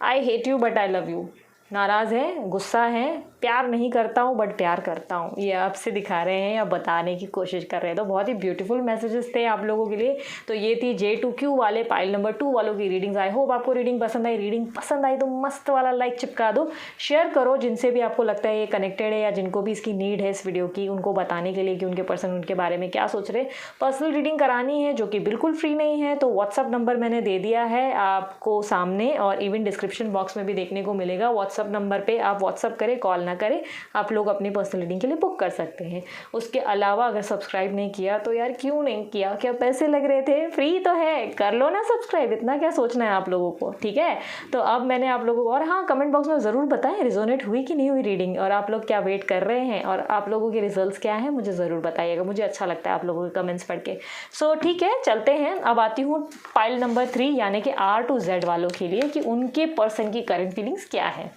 I hate you but I love you, नाराज़ है, गुस्सा है, प्यार नहीं करता हूँ बट प्यार करता हूँ, ये आपसे दिखा रहे हैं या बताने की कोशिश कर रहे हैं। तो बहुत ही ब्यूटीफुल मैसेजेस थे आप लोगों के लिए। तो ये थी J2Q वाले पाइल नंबर 2 वालों की रीडिंग्स। आई होप आपको रीडिंग पसंद आई। रीडिंग पसंद आई तो मस्त वाला लाइक चिपका दो, शेयर करो जिनसे भी आपको लगता है ये कनेक्टेड है या जिनको भी इसकी नीड है इस वीडियो की, उनको बताने के लिए कि उनके पर्सन उनके बारे में क्या सोच रहे। पर्सनल रीडिंग करानी है जो कि बिल्कुल फ्री नहीं है, तो व्हाट्सअप नंबर मैंने दे दिया है आपको सामने, और इवन डिस्क्रिप्शन बॉक्स में भी देखने को मिलेगा। व्हाट्सअप नंबर पर आप व्हाट्सअप करें, कॉल ना करें, आप लोग अपनी पर्सनल रीडिंग के लिए बुक कर सकते हैं। उसके अलावा अगर सब्सक्राइब नहीं किया तो यार क्यों नहीं किया, क्या पैसे लग रहे थे, फ्री तो है, कर लो ना सब्सक्राइब, इतना क्या सोचना है आप लोगों को, ठीक है। तो अब मैंने आप लोगों को, और हाँ कमेंट बॉक्स में ज़रूर बताएं रिजोनेट हुई कि नहीं हुई रीडिंग, और आप लोग क्या वेट कर रहे हैं और आप लोगों के रिजल्ट्स क्या हैं, मुझे ज़रूर बताइएगा, मुझे अच्छा लगता है आप लोगों के कमेंट्स पढ़ के। सो ठीक है, चलते हैं। अब आती हूँ पाइल नंबर 3 यानी कि R to Z वालों के लिए, कि उनके पर्सन की करंट फीलिंग्स क्या है।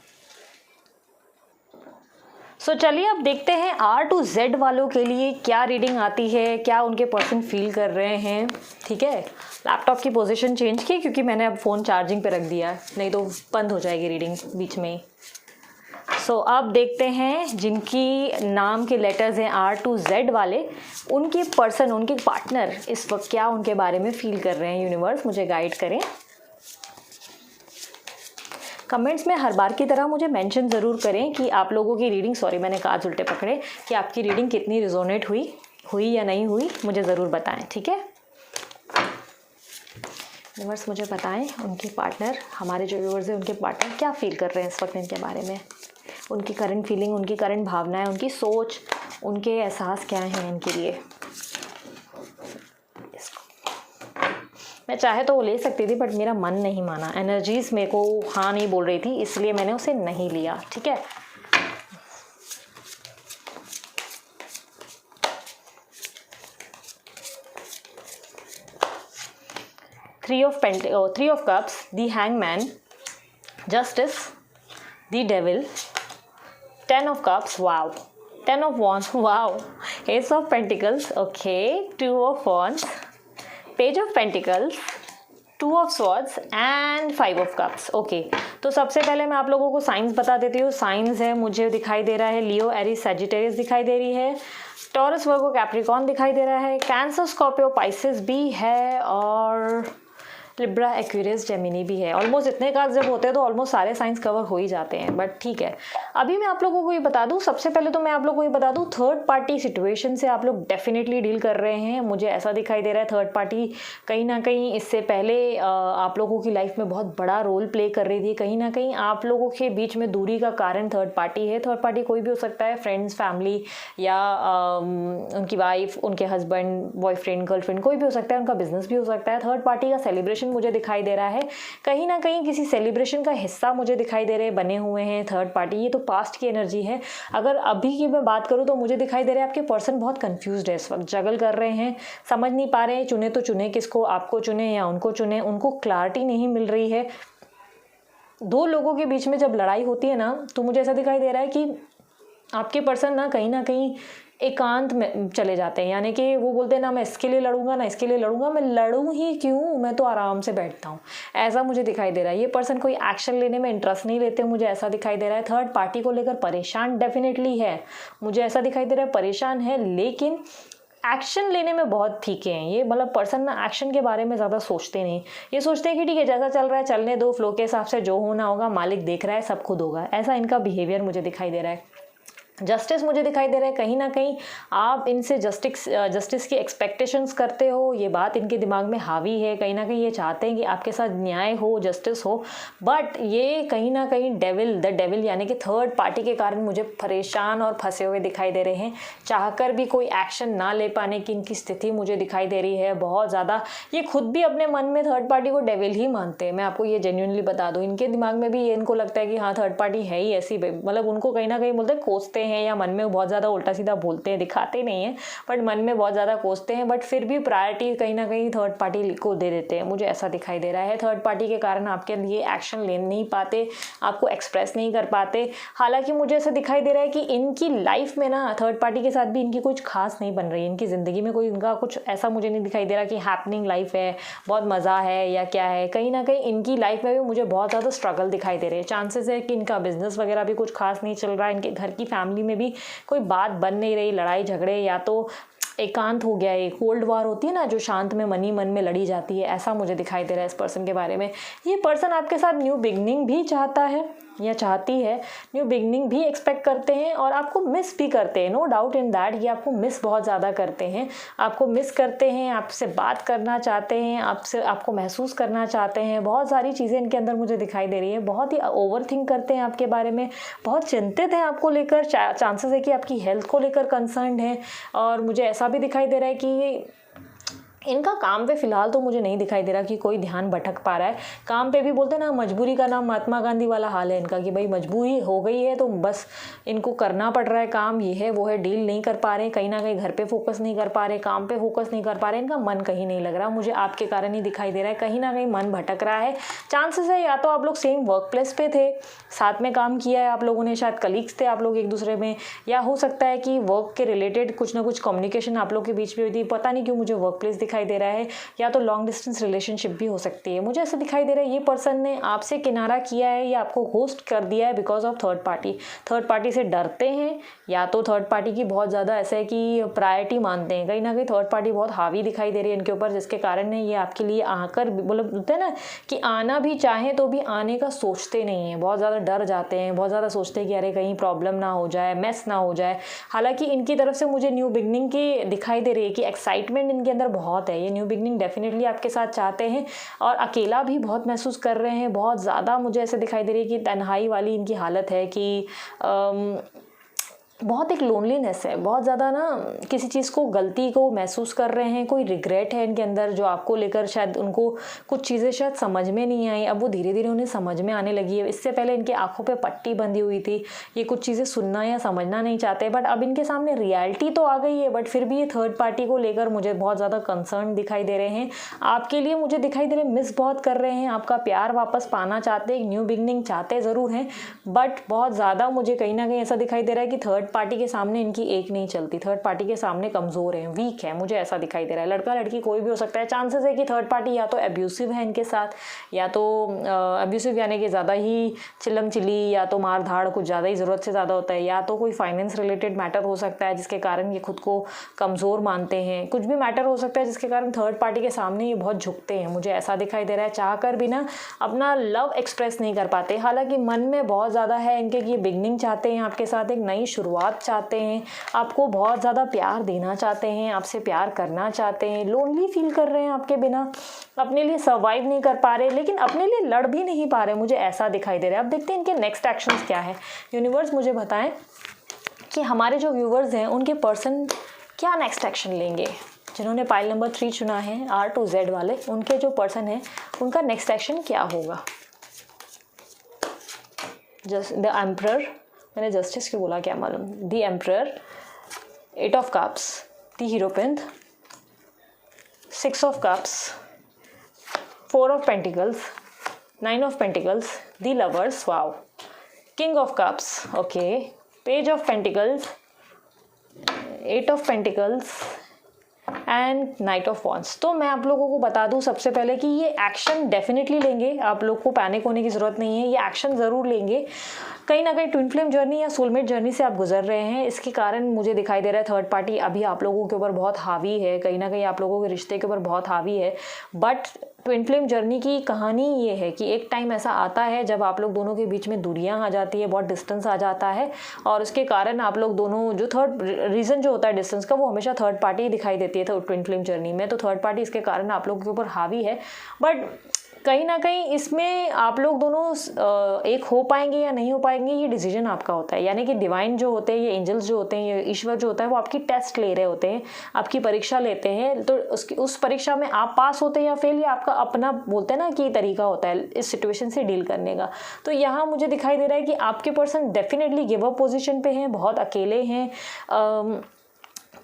सो चलिए अब देखते हैं R to Z वालों के लिए क्या रीडिंग आती है, क्या उनके पर्सन फील कर रहे हैं, ठीक है। लैपटॉप की पोजीशन चेंज की क्योंकि मैंने अब फ़ोन चार्जिंग पे रख दिया, नहीं तो बंद हो जाएगी रीडिंग बीच में ही। सो अब देखते हैं जिनकी नाम के लेटर्स हैं R to Z वाले, उनके पर्सन, उनके पार्टनर इस वक्त क्या उनके बारे में फील कर रहे हैं। यूनिवर्स मुझे गाइड करें। कमेंट्स में हर बार की तरह मुझे मेंशन ज़रूर करें कि आप लोगों की रीडिंग, सॉरी मैंने काज उल्टे पकड़े, कि आपकी रीडिंग कितनी रिजोनेट हुई या नहीं हुई, मुझे ज़रूर बताएं, ठीक है। व्यूअर्स मुझे बताएं उनके पार्टनर, हमारे जो व्यूअर्स हैं उनके पार्टनर क्या फील कर रहे हैं इस वक्त इनके बारे में, उनकी करंट फीलिंग, उनकी करंट भावनाएं, उनकी सोच, उनके एहसास क्या हैं इनके लिए। मैं चाहे तो वो ले सकती थी बट मेरा मन नहीं माना, एनर्जीज मेरे को हाँ नहीं बोल रही थी, इसलिए मैंने उसे नहीं लिया, ठीक है। Three of cups, the hangman, justice, the devil, 10 of cups, wow, 10 of wands, wow, S of pentacles, okay, 2 of wands, page of pentacles, 2 of swords and 5 of cups. Okay, तो सबसे पहले मैं आप लोगों को साइंस बता देती हूँ। साइंस है, मुझे दिखाई दे रहा है लियो, एरीज, सैजिटेरियस दिखाई दे रही है, टॉरस, वर्गो, कैप्रिकॉर्न दिखाई दे रहा है, कैंसर, स्कॉर्पियो, पाइसेस भी है, और लिब्रा, एक्वेरियस, जेमिनी भी है। ऑलमोस्ट इतने कार्ड्स जब होते हैं तो ऑलमोस्ट सारे साइंस कवर हो ही जाते हैं, बट ठीक है। अभी मैं आप लोगों को ये बता दूं, सबसे पहले तो मैं आप लोगों को ये बता दूं, थर्ड पार्टी सिचुएशन से आप लोग डेफिनेटली डील कर रहे हैं। मुझे ऐसा दिखाई दे रहा है थर्ड पार्टी कहीं ना कहीं इससे पहले आप लोगों की लाइफ में बहुत बड़ा रोल प्ले कर रही थी। कहीं ना कहीं आप लोगों के बीच में दूरी का कारण थर्ड पार्टी है। थर्ड पार्टी कोई भी हो सकता है, फ्रेंड्स, फैमिली, या उनकी वाइफ, उनके हस्बैंड, बॉयफ्रेंड, गर्लफ्रेंड, कोई भी हो सकता है, उनका बिजनेस भी हो सकता है। थर्ड पार्टी का सेलिब्रेशन मुझे दिखाई दे रहा है, कहीं ना कहीं किसी सेलिब्रेशन का हिस्सा मुझे दिखाई दे रहे बने हुए हैं थर्ड पार्टी। ये तो पास्ट की एनर्जी है। अगर अभी की मैं बात करूँ तो मुझे दिखाई दे रहा है आपके पर्सन बहुत कंफ्यूज्ड है इस वक्त, जगल कर रहे हैं, समझ नहीं पा रहे हैं चुने तो चुने किसको, आपको चुने या उनको चुने, उनको क्लैरिटी नहीं मिल रही है। दो लोगों के बीच में जब लड़ाई होती है ना, तो मुझे ऐसा दिखाई दे रहा है कि आपके पर्सन ना कहीं एकांत में चले जाते हैं, यानी कि वो बोलते हैं ना मैं इसके लिए लड़ूंगा ना इसके लिए लड़ूंगा, मैं लड़ूं ही क्यों, मैं तो आराम से बैठता हूँ, ऐसा मुझे दिखाई दे रहा है। ये पर्सन कोई एक्शन लेने में इंटरेस्ट नहीं लेते, मुझे ऐसा दिखाई दे रहा है। थर्ड पार्टी को लेकर परेशान डेफिनेटली है, मुझे ऐसा दिखाई दे रहा है परेशान है, लेकिन एक्शन लेने में बहुत फीके हैं ये। मतलब पर्सन ना एक्शन के बारे में ज़्यादा सोचते नहीं, ये सोचते हैं कि ठीक है जैसा चल रहा है चलने दो, फ्लो के हिसाब से जो होना होगा मालिक देख रहा है, सब खुद होगा, ऐसा इनका बिहेवियर मुझे दिखाई दे रहा है। जस्टिस मुझे दिखाई दे रहा है, कहीं ना कहीं आप इनसे जस्टिस की एक्सपेक्टेशंस करते हो, ये बात इनके दिमाग में हावी है। कहीं ना कहीं ये चाहते हैं कि आपके साथ न्याय हो, जस्टिस हो, बट ये कहीं ना कहीं द डेविल यानी कि थर्ड पार्टी के कारण मुझे परेशान और फंसे हुए दिखाई दे रहे हैं। चाहकर भी कोई एक्शन ना ले पाने की इनकी स्थिति मुझे दिखाई दे रही है बहुत ज़्यादा। ये खुद भी अपने मन में थर्ड पार्टी को डेविल ही मानते हैं, मैं आपको ये जेन्युइनली बता दूँ। इनके दिमाग में भी ये इनको लगता है कि हाँ थर्ड पार्टी है ही ऐसी, मतलब उनको कहीं ना कहीं बोलते हैं कोसते हैं, या मन में बहुत ज़्यादा उल्टा सीधा बोलते हैं, दिखाते नहीं हैं बट मन में बहुत ज़्यादा कोसते हैं, बट फिर भी प्रायोरिटी कहीं ना कहीं थर्ड पार्टी को दे देते हैं, मुझे ऐसा दिखाई दे रहा है। थर्ड पार्टी के कारण आपके लिए एक्शन ले नहीं पाते, आपको एक्सप्रेस नहीं कर पाते। हालांकि मुझे ऐसा दिखाई दे रहा है कि इनकी लाइफ में ना थर्ड पार्टी के साथ भी इनकी कुछ खास नहीं बन रही है, इनकी ज़िंदगी में कोई इनका कुछ ऐसा मुझे नहीं दिखाई दे रहा कि हैपनिंग लाइफ है, बहुत मज़ा है या क्या है। कहीं ना कहीं इनकी लाइफ में भी मुझे बहुत ज़्यादा स्ट्रगल दिखाई दे रहे हैं। चांसेस है कि इनका बिजनेस वगैरह भी कुछ खास नहीं चल रहा है, इनके घर की फैमिली में भी कोई बात बन नहीं रही, लड़ाई झगड़े या तो एकांत हो गया है। कोल्ड वार होती है ना जो शांत में मन ही मन में लड़ी जाती है, ऐसा मुझे दिखाई दे रहा है इस पर्सन के बारे में। ये पर्सन आपके साथ न्यू बिगनिंग भी चाहता है या चाहती है, न्यू बिगनिंग भी एक्सपेक्ट करते हैं और आपको मिस भी करते हैं, नो डाउट इन दैट। ये आपको मिस बहुत ज़्यादा करते हैं, आपको मिस करते हैं, आपसे बात करना चाहते हैं, आपको महसूस करना चाहते हैं। बहुत सारी चीज़ें इनके अंदर मुझे दिखाई दे रही है, बहुत ही ओवर थिंक करते हैं आपके बारे में, बहुत चिंतित हैं आपको लेकर। चांसेस है कि आपकी हेल्थ को लेकर कंसर्न है। और मुझे ऐसा भी दिखाई दे रहा है कि इनका काम पे फिलहाल तो मुझे नहीं दिखाई दे रहा कि कोई ध्यान भटक पा रहा है। काम पे भी बोलते हैं ना, मजबूरी का नाम महात्मा गांधी वाला हाल है इनका कि भाई मजबूरी हो गई है तो बस इनको करना पड़ रहा है काम, ये है वो है, डील नहीं कर पा रहे, कहीं ना कहीं घर पे फोकस नहीं कर पा रहे, काम पे फोकस नहीं कर पा रहे, इनका मन कहीं नहीं लग रहा। मुझे आपके कारण ही दिखाई दे रहा है, कहीं ना कहीं मन भटक रहा है। चांसेस है या तो आप लोग सेम वर्क प्लेस पे थे, साथ में काम किया है आप लोगों ने, शायद कलीग्स थे आप लोग एक दूसरे में, या हो सकता है कि वर्क के रिलेटेड कुछ ना कुछ कम्युनिकेशन आप लोग के बीच में हुई थी। पता नहीं क्यों मुझे वर्क प्लेस दिखाई दे रहा है, या तो लॉन्ग डिस्टेंस रिलेशनशिप भी हो सकती है। मुझे ऐसा दिखाई दे रहा है ये पर्सन ने आपसे किनारा किया है या आपको घोस्ट कर दिया है because of third party. Third party से डरते हैं या तो थर्ड पार्टी की बहुत ज़्यादा ऐसा है कि प्रायोरिटी मानते हैं। कहीं ना कहीं थर्ड पार्टी बहुत हावी दिखाई दे रही है इनके ऊपर, जिसके कारण ये आपके लिए आकर बोलते हैं ना कि आना भी चाहें तो भी आने का सोचते नहीं हैं, बहुत ज़्यादा डर जाते हैं, बहुत ज़्यादा सोचते हैं कि अरे कहीं प्रॉब्लम ना हो जाए, मेस ना हो जाए। हालांकि इनकी तरफ से मुझे न्यू बिगनिंग की दिखाई दे रही है कि एक्साइटमेंट इनके अंदर बहुत है, ये न्यू बिगनिंग डेफिनेटली आपके साथ चाहते हैं और अकेला भी बहुत महसूस कर रहे हैं बहुत ज़्यादा। मुझे ऐसे दिखाई दे रही है कि तन्हाई वाली इनकी हालत है कि बहुत एक लोनलीनेस है, बहुत ज़्यादा ना किसी चीज़ को गलती को महसूस कर रहे हैं, कोई रिग्रेट है इनके अंदर जो आपको लेकर शायद उनको कुछ चीज़ें शायद समझ में नहीं आई, अब वो धीरे धीरे उन्हें समझ में आने लगी है। इससे पहले इनकी आंखों पे पट्टी बंधी हुई थी, ये कुछ चीज़ें सुनना या समझना नहीं चाहते, बट अब इनके सामने रियलिटी तो आ गई है, बट फिर भी ये थर्ड पार्टी को लेकर मुझे बहुत ज़्यादा कंसर्न दिखाई दे रहे हैं। आपके लिए मुझे दिखाई दे रहे हैं मिस बहुत कर रहे हैं, आपका प्यार वापस पाना चाहते हैं, न्यू बिगनिंग चाहते ज़रूर हैं, बट बहुत ज़्यादा मुझे कहीं ना कहीं ऐसा दिखाई दे रहा है कि थर्ड पार्टी के सामने इनकी एक नहीं चलती, थर्ड पार्टी के सामने कमज़ोर हैं, वीक है, मुझे ऐसा दिखाई दे रहा है। लड़का लड़की कोई भी हो सकता है। चांसेस है कि थर्ड पार्टी या तो एब्यूसिव है इनके साथ, या तो एब्यूसिव यानी कि ज़्यादा ही चिल्लम चिल्ली, या तो मार धाड़ कुछ ज़्यादा ही ज़रूरत से ज़्यादा होता है, या तो कोई फाइनेंस रिलेटेड मैटर हो सकता है जिसके कारण ये खुद को कमज़ोर मानते हैं। कुछ भी मैटर हो सकता है जिसके कारण थर्ड पार्टी के सामने ये बहुत झुकते हैं, मुझे ऐसा दिखाई दे रहा है। चाह कर भी ना अपना लव एक्सप्रेस नहीं कर पाते, हालांकि मन में बहुत ज़्यादा है इनके कि ये बिगनिंग चाहते हैं आपके साथ, एक नई शुरुआत चाहते हैं, आपको बहुत ज़्यादा प्यार देना चाहते हैं, आपसे प्यार करना चाहते हैं, लोनली फील कर रहे हैं आपके बिना, अपने लिए सर्वाइव नहीं कर पा रहे, लेकिन अपने लिए लड़ भी नहीं पा रहे, मुझे ऐसा दिखाई दे रहा है। अब देखते हैं इनके नेक्स्ट एक्शंस क्या है। यूनिवर्स मुझे बताएं कि हमारे जो व्यूवर्स हैं उनके पर्सन क्या नेक्स्ट एक्शन लेंगे। जिन्होंने पाइल नंबर 3 चुना है R to Z वाले, उनके जो पर्सन हैं उनका नेक्स्ट एक्शन क्या होगा। जस्ट द एम्परर, मैंने जस्टिस क्यों बोला क्या मालूम। The emperor, 8 of cups, the hierophant, 6 of cups, 4 of pentacles, 9 of pentacles, the lovers, wow, king of cups, okay, page of pentacles, 8 of pentacles and knight of wands. तो मैं आप लोगों को बता दूं सबसे पहले कि ये एक्शन डेफिनेटली लेंगे, आप लोग को पैनिक होने की ज़रूरत नहीं है, ये एक्शन ज़रूर लेंगे। कहीं ना कहीं ट्विन फ्लेम जर्नी या सोलमेट जर्नी से आप गुजर रहे हैं, इसके कारण मुझे दिखाई दे रहा है थर्ड पार्टी अभी आप लोगों के ऊपर बहुत हावी है, कहीं ना कहीं आप लोगों के रिश्ते के ऊपर बहुत हावी है। बट ट्विन फ्लेम जर्नी की कहानी ये है कि एक टाइम ऐसा आता है जब आप लोग दोनों के बीच में दूरियां आ जाती है, बहुत डिस्टेंस आ जाता है, और उसके कारण आप लोग दोनों, जो थर्ड रीज़न जो होता है डिस्टेंस का, वो हमेशा थर्ड पार्टी दिखाई देती है तो ट्विन फ्लेम जर्नी में। तो थर्ड पार्टी इसके कारण आप लोगों के ऊपर हावी है, बट कहीं ना कहीं इसमें आप लोग दोनों एक हो पाएंगे या नहीं हो पाएंगे, ये डिसीजन आपका होता है। यानी कि डिवाइन जो होते हैं, ये एंजल्स जो होते हैं, ये ईश्वर जो होता है, वो आपकी टेस्ट ले रहे होते हैं, आपकी परीक्षा लेते हैं। तो उस परीक्षा में आप पास होते हैं या फेल, ये आपका अपना बोलते हैं ना कि तरीका होता है इस सिचुएशन से डील करने का। तो यहाँ मुझे दिखाई दे रहा है कि आपके person definitely give up position पे हैं, बहुत अकेले हैं,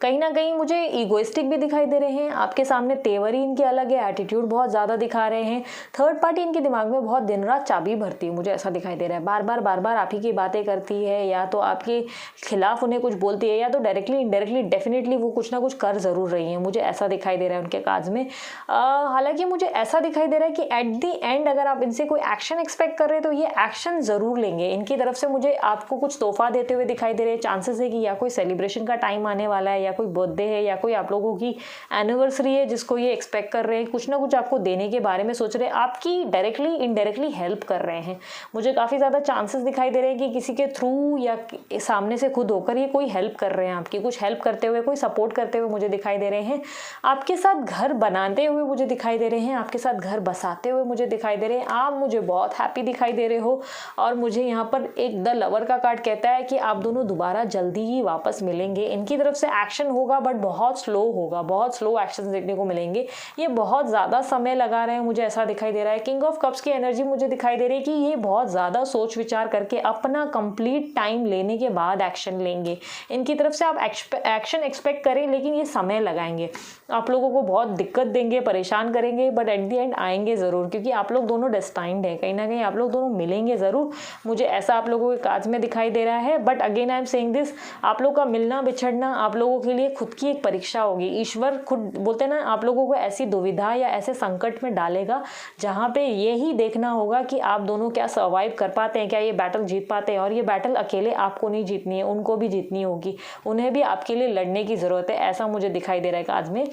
कहीं ना कहीं मुझे ईगोइस्टिक भी दिखाई दे रहे हैं, आपके सामने तेवर ही इनके अलग है, एटीट्यूड बहुत ज़्यादा दिखा रहे हैं। थर्ड पार्टी इनके दिमाग में बहुत दिन रात चाबी भरती है, मुझे ऐसा दिखाई दे रहा है, बार बार आप ही की बातें करती है, या तो आपके खिलाफ उन्हें कुछ बोलती है, या तो डायरेक्टली इनडायरेक्टली डेफिनेटली वो कुछ ना कुछ कर ज़रूर रही हैं, मुझे ऐसा दिखाई दे रहा है उनके काज में। हालांकि मुझे ऐसा दिखाई दे रहा है कि एट दी एंड अगर आप इनसे कोई एक्शन एक्सपेक्ट कर रहे हैं तो ये एक्शन ज़रूर लेंगे। इनकी तरफ से मुझे आपको कुछ तोहफा देते हुए दिखाई दे रहे हैं। चांसेस है कि या कोई सेलिब्रेशन का टाइम आने वाला है, या कोई बर्थडे है, या कोई आप लोगों की एनिवर्सरी है जिसको ये एक्सपेक्ट कर रहे हैं, कुछ ना कुछ आपको देने के बारे में सोच रहे हैं, आपकी डायरेक्टली इनडायरेक्टली हेल्प कर रहे हैं। मुझे काफ़ी ज़्यादा चांसेस दिखाई दे रहे हैं कि किसी के थ्रू या सामने से खुद होकर ये कोई हेल्प कर रहे हैं, आपकी कुछ हेल्प करते हुए, कोई सपोर्ट करते हुए मुझे दिखाई दे रहे हैं। आपके साथ घर बनाते हुए मुझे दिखाई दे रहे हैं, आपके साथ घर बसाते हुए मुझे दिखाई दे रहे हैं। आप मुझे बहुत हैप्पी दिखाई दे रहे हो, और मुझे यहाँ पर एक द लवर का कार्ड कहता है कि आप दोनों दोबारा जल्दी ही वापस मिलेंगे। इनकी तरफ से एक्शन होगा बट बहुत स्लो होगा, बहुत स्लो एक्शन देखने को मिलेंगे, ये बहुत ज़्यादा समय लगा रहे हैं, मुझे ऐसा दिखाई दे रहा है। किंग ऑफ कप्स की एनर्जी मुझे दिखाई दे रही है कि ये बहुत ज़्यादा सोच विचार करके अपना कंप्लीट टाइम लेने के बाद एक्शन लेंगे। इनकी तरफ से आप एक्शन एक्सपेक्ट करें, लेकिन ये समय लगाएंगे, आप लोगों को बहुत दिक्कत देंगे, परेशान करेंगे, बट एट दी एंड आएंगे ज़रूर, क्योंकि आप लोग दोनों डेस्टाइंड हैं, कहीं ना कहीं आप लोग दोनों मिलेंगे ज़रूर, मुझे ऐसा आप लोगों के काज में दिखाई दे रहा है। But again I am saying this, आप लोग का मिलना बिछड़ना आप लोगों के लिए खुद की एक परीक्षा होगी। ईश्वर खुद बोलते हैं ना, आप लोगों को ऐसी दुविधा या ऐसे संकट में डालेगा जहाँ पे यही देखना होगा कि आप दोनों क्या सर्वाइव कर पाते हैं, क्या ये बैटल जीत पाते हैं। और ये बैटल अकेले आपको नहीं जीतनी है, उनको भी जीतनी होगी, उन्हें भी आपके लिए लड़ने की ज़रूरत है, ऐसा मुझे दिखाई दे रहा है काज में।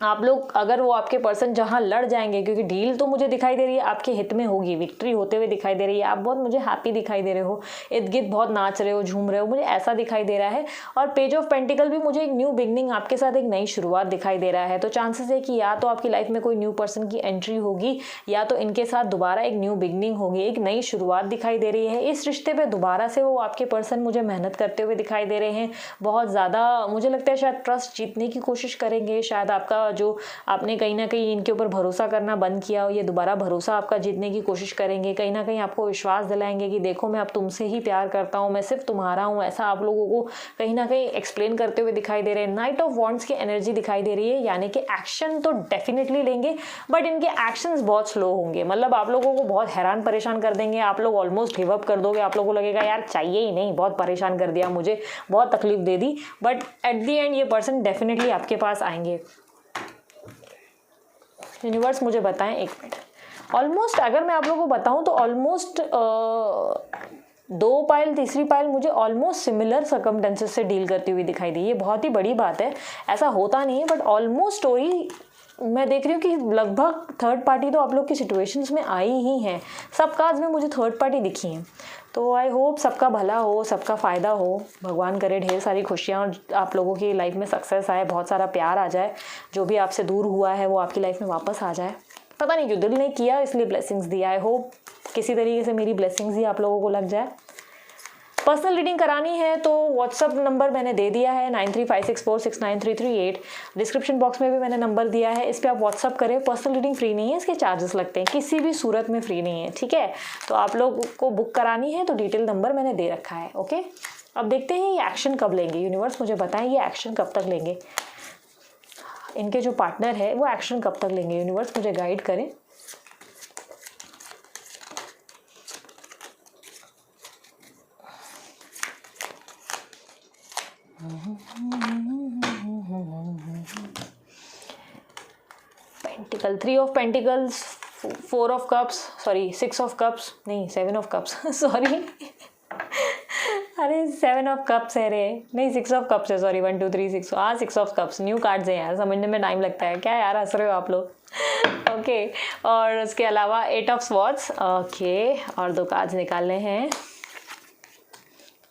आप लोग अगर वो आपके पर्सन जहाँ लड़ जाएंगे, क्योंकि डील तो मुझे दिखाई दे रही है आपके हित में होगी, विक्ट्री होते हुए दिखाई दे रही है, आप बहुत मुझे हैप्पी दिखाई दे रहे हो, इर्द गिर्द बहुत नाच रहे हो, झूम रहे हो, मुझे ऐसा दिखाई दे रहा है। और पेज ऑफ पेंटिकल भी मुझे एक न्यू बिगनिंग, आपके साथ एक नई शुरुआत दिखाई दे रहा है। तो चांसेस है कि या तो आपकी लाइफ में कोई न्यू पर्सन की एंट्री होगी, या तो इनके साथ दोबारा एक न्यू बिगनिंग होगी, एक नई शुरुआत दिखाई दे रही है। इस रिश्ते पर दोबारा से वो आपके पर्सन मुझे मेहनत करते हुए दिखाई दे रहे हैं, बहुत ज़्यादा मुझे लगता है शायद ट्रस्ट जीतने की कोशिश करेंगे, शायद आपका जो आपने कहीं ना कहीं इनके ऊपर भरोसा करना बंद किया हो, ये दोबारा भरोसा आपका जीतने की कोशिश करेंगे, कहीं ना कहीं आपको विश्वास दिलाएंगे कि देखो मैं अब तुमसे ही प्यार करता हूँ, मैं सिर्फ तुम्हारा हूँ, ऐसा आप लोगों को कहीं ना कहीं एक्सप्लेन करते हुए दिखाई दे रहे हैं। नाइट ऑफ वॉन्ड्स की एनर्जी दिखाई दे रही है, यानी कि एक्शन तो डेफिनेटली लेंगे बट इनके एक्शंस बहुत स्लो होंगे, मतलब आप लोगों को बहुत हैरान परेशान कर देंगे, आप लोग ऑलमोस्ट गिव अप कर दोगे, आप लोगों को लगेगा यार चाहिए ही नहीं, बहुत परेशान कर दिया मुझे, बहुत तकलीफ दे दी। बट एट द एंड ये पर्सन डेफिनेटली आपके पास आएंगे। यूनिवर्स मुझे बताएं, एक मिनट, ऑलमोस्ट अगर मैं आप लोगों को बताऊं तो ऑलमोस्ट 2 पाइल, तीसरी पाइल मुझे ऑलमोस्ट सिमिलर सर्कमस्टेंसेस से डील करती हुई दिखाई दी। ये बहुत ही बड़ी बात है, ऐसा होता नहीं है बट ऑलमोस्ट स्टोरी मैं देख रही हूँ कि लगभग थर्ड पार्टी तो आप लोग की सिचुएशंस में आई ही हैं। सब कार्ड्स में मुझे थर्ड पार्टी दिखी हैं, तो आई होप सबका भला हो, सबका फ़ायदा हो, भगवान करे ढेर सारी खुशियाँ और आप लोगों की लाइफ में सक्सेस आए, बहुत सारा प्यार आ जाए, जो भी आपसे दूर हुआ है वो आपकी लाइफ में वापस आ जाए। पता नहीं क्यों दिल ने किया इसलिए ब्लेसिंग्स दिया। आई होप किसी तरीके से मेरी ब्लेसिंग्स ही आप लोगों को लग जाए। पर्सनल रीडिंग करानी है तो व्हाट्सअप नंबर मैंने दे दिया है 9356469338। डिस्क्रिप्शन बॉक्स में भी मैंने नंबर दिया है, इस पर आप व्हाट्सअप करें। पर्सनल रीडिंग फ्री नहीं है, इसके चार्जेस लगते हैं, किसी भी सूरत में फ्री नहीं है, ठीक है। तो आप लोग को बुक करानी है तो डिटेल नंबर मैंने दे रखा है, ओके। अब देखते हैं ये एक्शन कब लेंगे। यूनिवर्स मुझे बताएं ये एक्शन कब तक लेंगे, इनके जो पार्टनर है वो एक्शन कब तक लेंगे। यूनिवर्स मुझे गाइड करें। Pentacle, 3 of pentacles, 4 of cups, sorry 6 of cups, नहीं 7 ऑफ कप्स, सॉरी अरे 7 ऑफ कप्स है रे, नहीं 6 ऑफ कप्स है, सॉरी 1 2 3 6, हाँ 6 ऑफ कप्स। न्यू कार्ड्स हैं यार, समझने में टाइम लगता है, क्या यार हंस रहे हो आप लोग। ओके और उसके अलावा 8 ऑफ स्वॉर्ड्स, ओके, और 2 कार्ड्स निकालने हैं।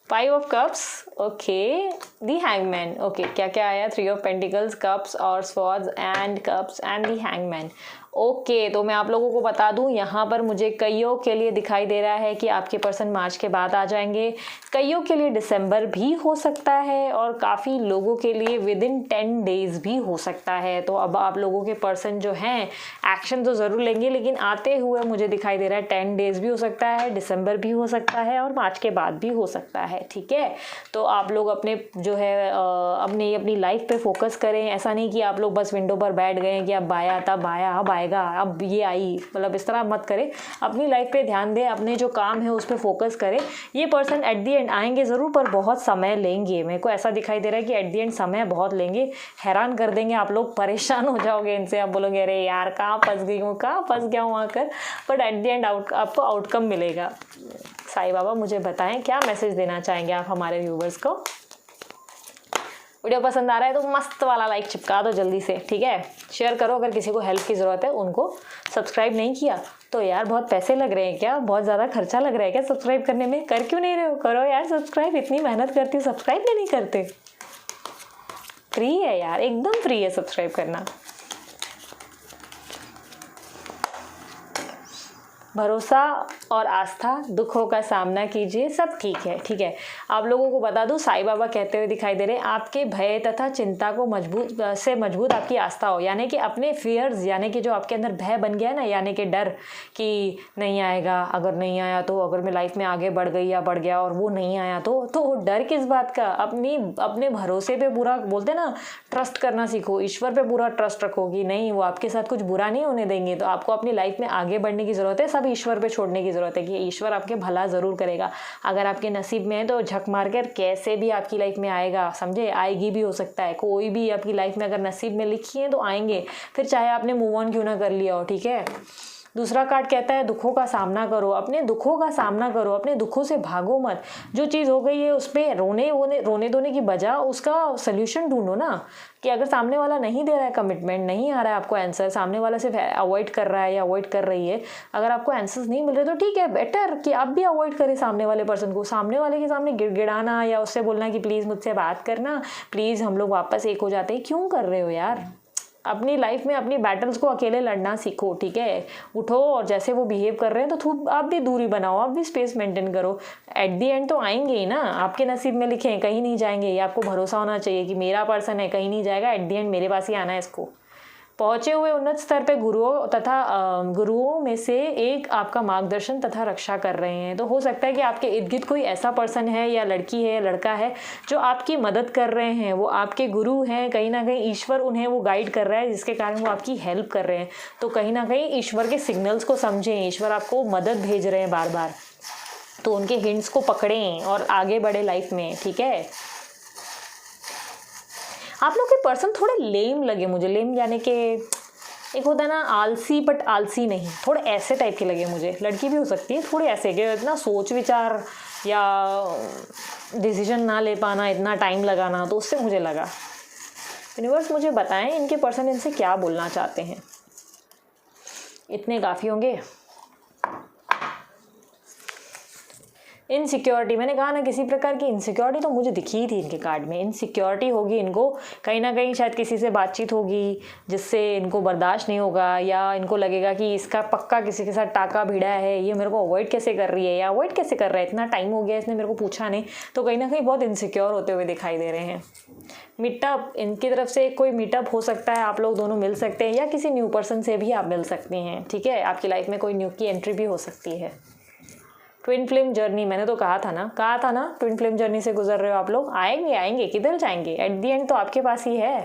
5 of cups, okay, the hangman, okay, क्या क्या आया, 3 ऑफ पेंटिकल्स, कप्स और swords and cups and the hangman. Okay तो मैं आप लोगों को बता दूं, यहाँ पर मुझे कईयों के लिए दिखाई दे रहा है कि आपके पर्सन मार्च के बाद आ जाएंगे, कईयों के लिए दिसंबर भी हो सकता है और काफ़ी लोगों के लिए विद इन 10 डेज भी हो सकता है। तो अब आप लोगों के पर्सन जो हैं एक्शन तो ज़रूर लेंगे, लेकिन आते हुए मुझे दिखाई दे रहा है 10 डेज भी हो सकता है, दिसंबर भी हो सकता है और मार्च के बाद भी हो सकता है, ठीक है। तो आप लोग अपने जो है अपनी लाइफ पे फोकस करें। ऐसा नहीं कि आप लोग बस विंडो पर बैठ गए कि अब आया तब आया, अब आएगा, अब ये आई, मतलब इस तरह मत करें। अपनी लाइफ पे ध्यान दें, अपने जो काम है उस पर फोकस करें। ये पर्सन एट दी एंड आएंगे ज़रूर पर बहुत समय लेंगे। मेरे को ऐसा दिखाई दे रहा है कि एट दी एंड समय बहुत लेंगे, हैरान कर देंगे, आप लोग परेशान हो जाओगे इनसे, आप बोलोगे अरे यार कहाँ फंस गई हूँ, कहाँ फंस गया हूँ आकर, बट एट दी एंड आपको आउटकम मिलेगा। साईं बाबा मुझे बताएं क्या मैसेज देना चाहेंगे आप हमारे व्यूवर्स को। वीडियो पसंद आ रहा है तो मस्त वाला लाइक चिपका दो जल्दी से, ठीक है। शेयर करो अगर किसी को हेल्प की ज़रूरत है उनको। सब्सक्राइब नहीं किया तो यार बहुत पैसे लग रहे हैं क्या, बहुत ज़्यादा खर्चा लग रहा है क्या सब्सक्राइब करने में, कर क्यों नहीं रहे हो, करो यार सब्सक्राइब, इतनी मेहनत करती हो सब्सक्राइब भी नहीं करते। फ्री है यार, एकदम फ्री है सब्सक्राइब करना। भरोसा और आस्था, दुखों का सामना कीजिए, सब ठीक है, ठीक है। आप लोगों को बता दूं साईं बाबा कहते हुए दिखाई दे रहे हैं आपके भय तथा चिंता को मजबूत आपकी आस्था हो, यानी कि अपने फियर्स, यानी कि जो आपके अंदर भय बन गया है ना, यानी कि डर कि नहीं आएगा, अगर नहीं आया तो, अगर मैं लाइफ में आगे बढ़ गई या बढ़ गया और वो नहीं आया तो डर किस बात का। अपने भरोसे पे पूरा बोलते ना ट्रस्ट करना सीखो, ईश्वर पे पूरा ट्रस्ट रखो कि नहीं वो आपके साथ कुछ बुरा नहीं होने देंगे। तो आपको अपनी लाइफ में आगे बढ़ने की ज़रूरत है, सब ईश्वर पे छोड़ने की ज़रूरत है कि ईश्वर आपके भला ज़रूर करेगा। अगर आपके नसीब में है तो झक मार कर कैसे भी आपकी लाइफ में आएगा, समझे, आएगी भी हो सकता है। कोई भी आपकी लाइफ में अगर नसीब में लिखी है तो आएंगे, फिर चाहे आपने मूव ऑन क्यों ना कर लिया हो, ठीक है। दूसरा कार्ड कहता है दुखों का सामना करो, अपने दुखों का सामना करो, अपने दुखों से भागो मत। जो चीज़ हो गई है उस पर रोने धोने की बजाय उसका सोल्यूशन ढूंढो ना, कि अगर सामने वाला नहीं दे रहा है कमिटमेंट, नहीं आ रहा है आपको आंसर, सामने वाला सिर्फ अवॉइड कर रहा है या अवॉइड कर रही है, अगर आपको आंसर्स नहीं मिल रहे तो ठीक है, बेटर कि आप भी अवॉइड करें सामने वाले पर्सन को। सामने वाले के सामने गिड़गिड़ाना या उससे बोलना कि प्लीज़ मुझसे बात करना, प्लीज़ हम लोग वापस एक हो जाते हैं, क्यों कर रहे हो यार। अपनी लाइफ में अपनी बैटल्स को अकेले लड़ना सीखो, ठीक है। उठो और जैसे वो बिहेव कर रहे हैं तो आप भी दूरी बनाओ, आप भी स्पेस मेंटेन करो। एट दी एंड तो आएंगे ही ना, आपके नसीब में लिखे हैं, कहीं नहीं जाएंगे। ये आपको भरोसा होना चाहिए कि मेरा पर्सन है, कहीं नहीं जाएगा, एट दी एंड मेरे पास ही आना है इसको। पहुँचे हुए उन्नत स्तर पे गुरुओं में से एक आपका मार्गदर्शन तथा रक्षा कर रहे हैं। तो हो सकता है कि आपके इर्द गिर्द कोई ऐसा पर्सन है या लड़की है या लड़का है जो आपकी मदद कर रहे हैं, वो आपके गुरु हैं, कहीं ना कहीं ईश्वर उन्हें वो गाइड कर रहा है, जिसके कारण वो आपकी हेल्प कर रहे हैं। तो कहीं ना कहीं ईश्वर के सिग्नल्स को समझें, ईश्वर आपको मदद भेज रहे हैं बार बार, तो उनके हिंट्स को पकड़ें और आगे बढ़े लाइफ में, ठीक है। आप लोग के पर्सन थोड़े लेम लगे मुझे, लेम यानी कि एक होता है ना आलसी, बट आलसी नहीं, थोड़े ऐसे टाइप के लगे मुझे। लड़की भी हो सकती है, थोड़े ऐसे कि इतना सोच विचार या डिसीजन ना ले पाना, इतना टाइम लगाना, तो उससे मुझे लगा। यूनिवर्स मुझे बताएं इनके पर्सन इनसे क्या बोलना चाहते हैं। इतने काफ़ी होंगे। इनसिक्योरिटी, मैंने कहा ना किसी प्रकार की इनसिक्योरिटी तो मुझे दिखी थी इनके कार्ड में। इनसिक्योरिटी होगी इनको, कहीं ना कहीं शायद किसी से बातचीत होगी जिससे इनको बर्दाश्त नहीं होगा, या इनको लगेगा कि इसका पक्का किसी के साथ टाका भिड़ा है, ये मेरे को अवॉइड कैसे कर रही है या अवॉइड कैसे कर रहा है, इतना टाइम हो गया इसने मेरे को पूछा नहीं। तो कहीं ना कहीं बहुत इनसिक्योर होते हुए दिखाई दे रहे हैं। मीटअप, इनकी तरफ से कोई मीटअप हो सकता है, आप लोग दोनों मिल सकते हैं, या किसी न्यू पर्सन से भी आप मिल सकते हैं, ठीक है। आपकी लाइफ में कोई न्यू की एंट्री भी हो सकती है। ट्विन फ्लेम जर्नी, मैंने तो कहा था ना ट्विन फ्लेम जर्नी से गुजर रहे हो आप लोग। आएंगे, किधर जाएंगे, एट दी एंड तो आपके पास ही है।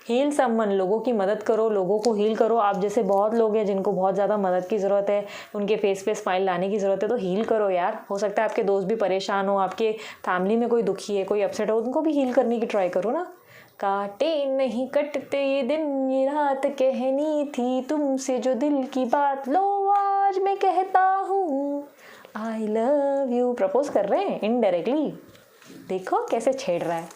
हील समवन, लोगों की मदद करो, लोगों को हील करो। आप जैसे बहुत लोग हैं जिनको बहुत ज़्यादा मदद की ज़रूरत है, उनके फेस पे स्माइल लाने की ज़रूरत है, तो हील करो यार। हो सकता है आपके दोस्त भी परेशान हो, आपके फैमिली में कोई दुखी है, कोई अपसेट हो, उनको भी हील करने की ट्राई करो ना। काटे नहीं कटते ये दिन ये रात, कहनी थी तुमसे जो दिल की बात, लो आज मैं कहता हूँ आई लव यू। प्रपोज कर रहे हैं इनडायरेक्टली, देखो कैसे छेड़ रहा है।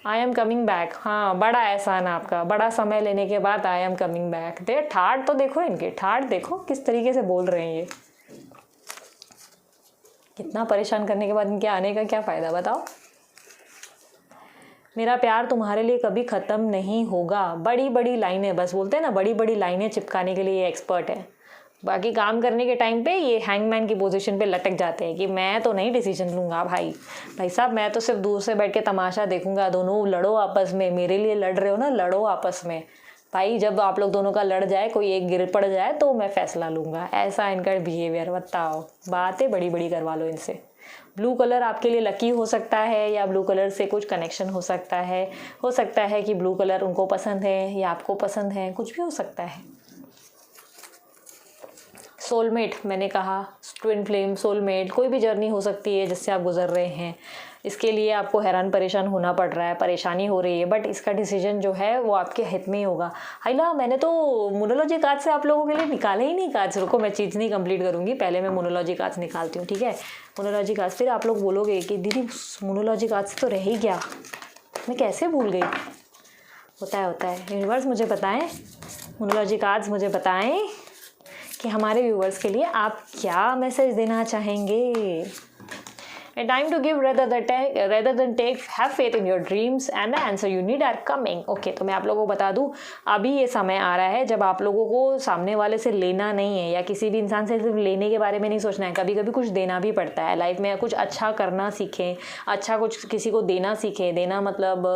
आई एम कमिंग बैक, हाँ बड़ा एहसान आपका, बड़ा समय लेने के बाद आई एम कमिंग बैक। दे ठाट तो देखो, इनके ठाट देखो किस तरीके से बोल रहे हैं ये। कितना परेशान करने के बाद इनके आने का क्या फ़ायदा बताओ। मेरा प्यार तुम्हारे लिए कभी ख़त्म नहीं होगा। बड़ी बड़ी लाइनें, बस बोलते हैं ना बड़ी बड़ी लाइनें चिपकाने के लिए ये एक्सपर्ट है। बाकी काम करने के टाइम पे ये हैंगमैन की पोजीशन पे लटक जाते हैं कि मैं तो नहीं डिसीजन लूँगा भाई साहब, मैं तो सिर्फ दूर से बैठ के तमाशा देखूंगा। दोनों लड़ो आपस में, मेरे लिए लड़ रहे हो ना, लड़ो आपस में भाई। जब आप लोग दोनों का लड़ जाए, कोई एक गिर पड़ जाए तो मैं फैसला लूँगा। ऐसा इनका बिहेवियर, बताओ। बातें बड़ी बड़ी करवा लो इनसे। ब्लू कलर आपके लिए लकी हो सकता है, या ब्लू कलर से कुछ कनेक्शन हो सकता है कि ब्लू कलर उनको पसंद है या आपको पसंद है, कुछ भी हो सकता है। सोलमेट, मैंने कहा ट्विन फ्लेम, सोलमेट, कोई भी जर्नी हो सकती है जिससे आप गुजर रहे हैं। इसके लिए आपको हैरान परेशान होना पड़ रहा है, परेशानी हो रही है, बट इसका डिसीजन जो है वो आपके हित में ही होगा। हाइला, मैंने तो मोनोलॉजी कार्ड से आप लोगों के लिए निकाले ही नहीं कार्ड्स। रुको, मैं चीज़ नहीं कंप्लीट करूँगी, पहले मैं मोनोलॉजी कार्ड्स निकालती हूँ, ठीक है। मोनोलॉजी कार्ड्स, फिर आप लोग बोलोगे कि दीदी मोनोलॉजी कार्ड से तो रह ही गया, मैं कैसे भूल गई। होता है। यूनिवर्स मुझे बताएं, मोनोलॉजी कार्ड्स मुझे बताएं कि हमारे व्यूवर्स के लिए आप क्या मैसेज देना चाहेंगे। A time to give rather than take. Have faith in your dreams and the answer you need are coming. Okay, तो मैं आप लोगों को बता दूँ, अभी ये समय आ रहा है जब आप लोगों को सामने वाले से लेना नहीं है, या किसी भी इंसान से सिर्फ लेने के बारे में नहीं सोचना है। कभी कभी कुछ देना भी पड़ता है लाइफ में। कुछ अच्छा करना सीखें, अच्छा कुछ किसी को देना सीखें। देना मतलब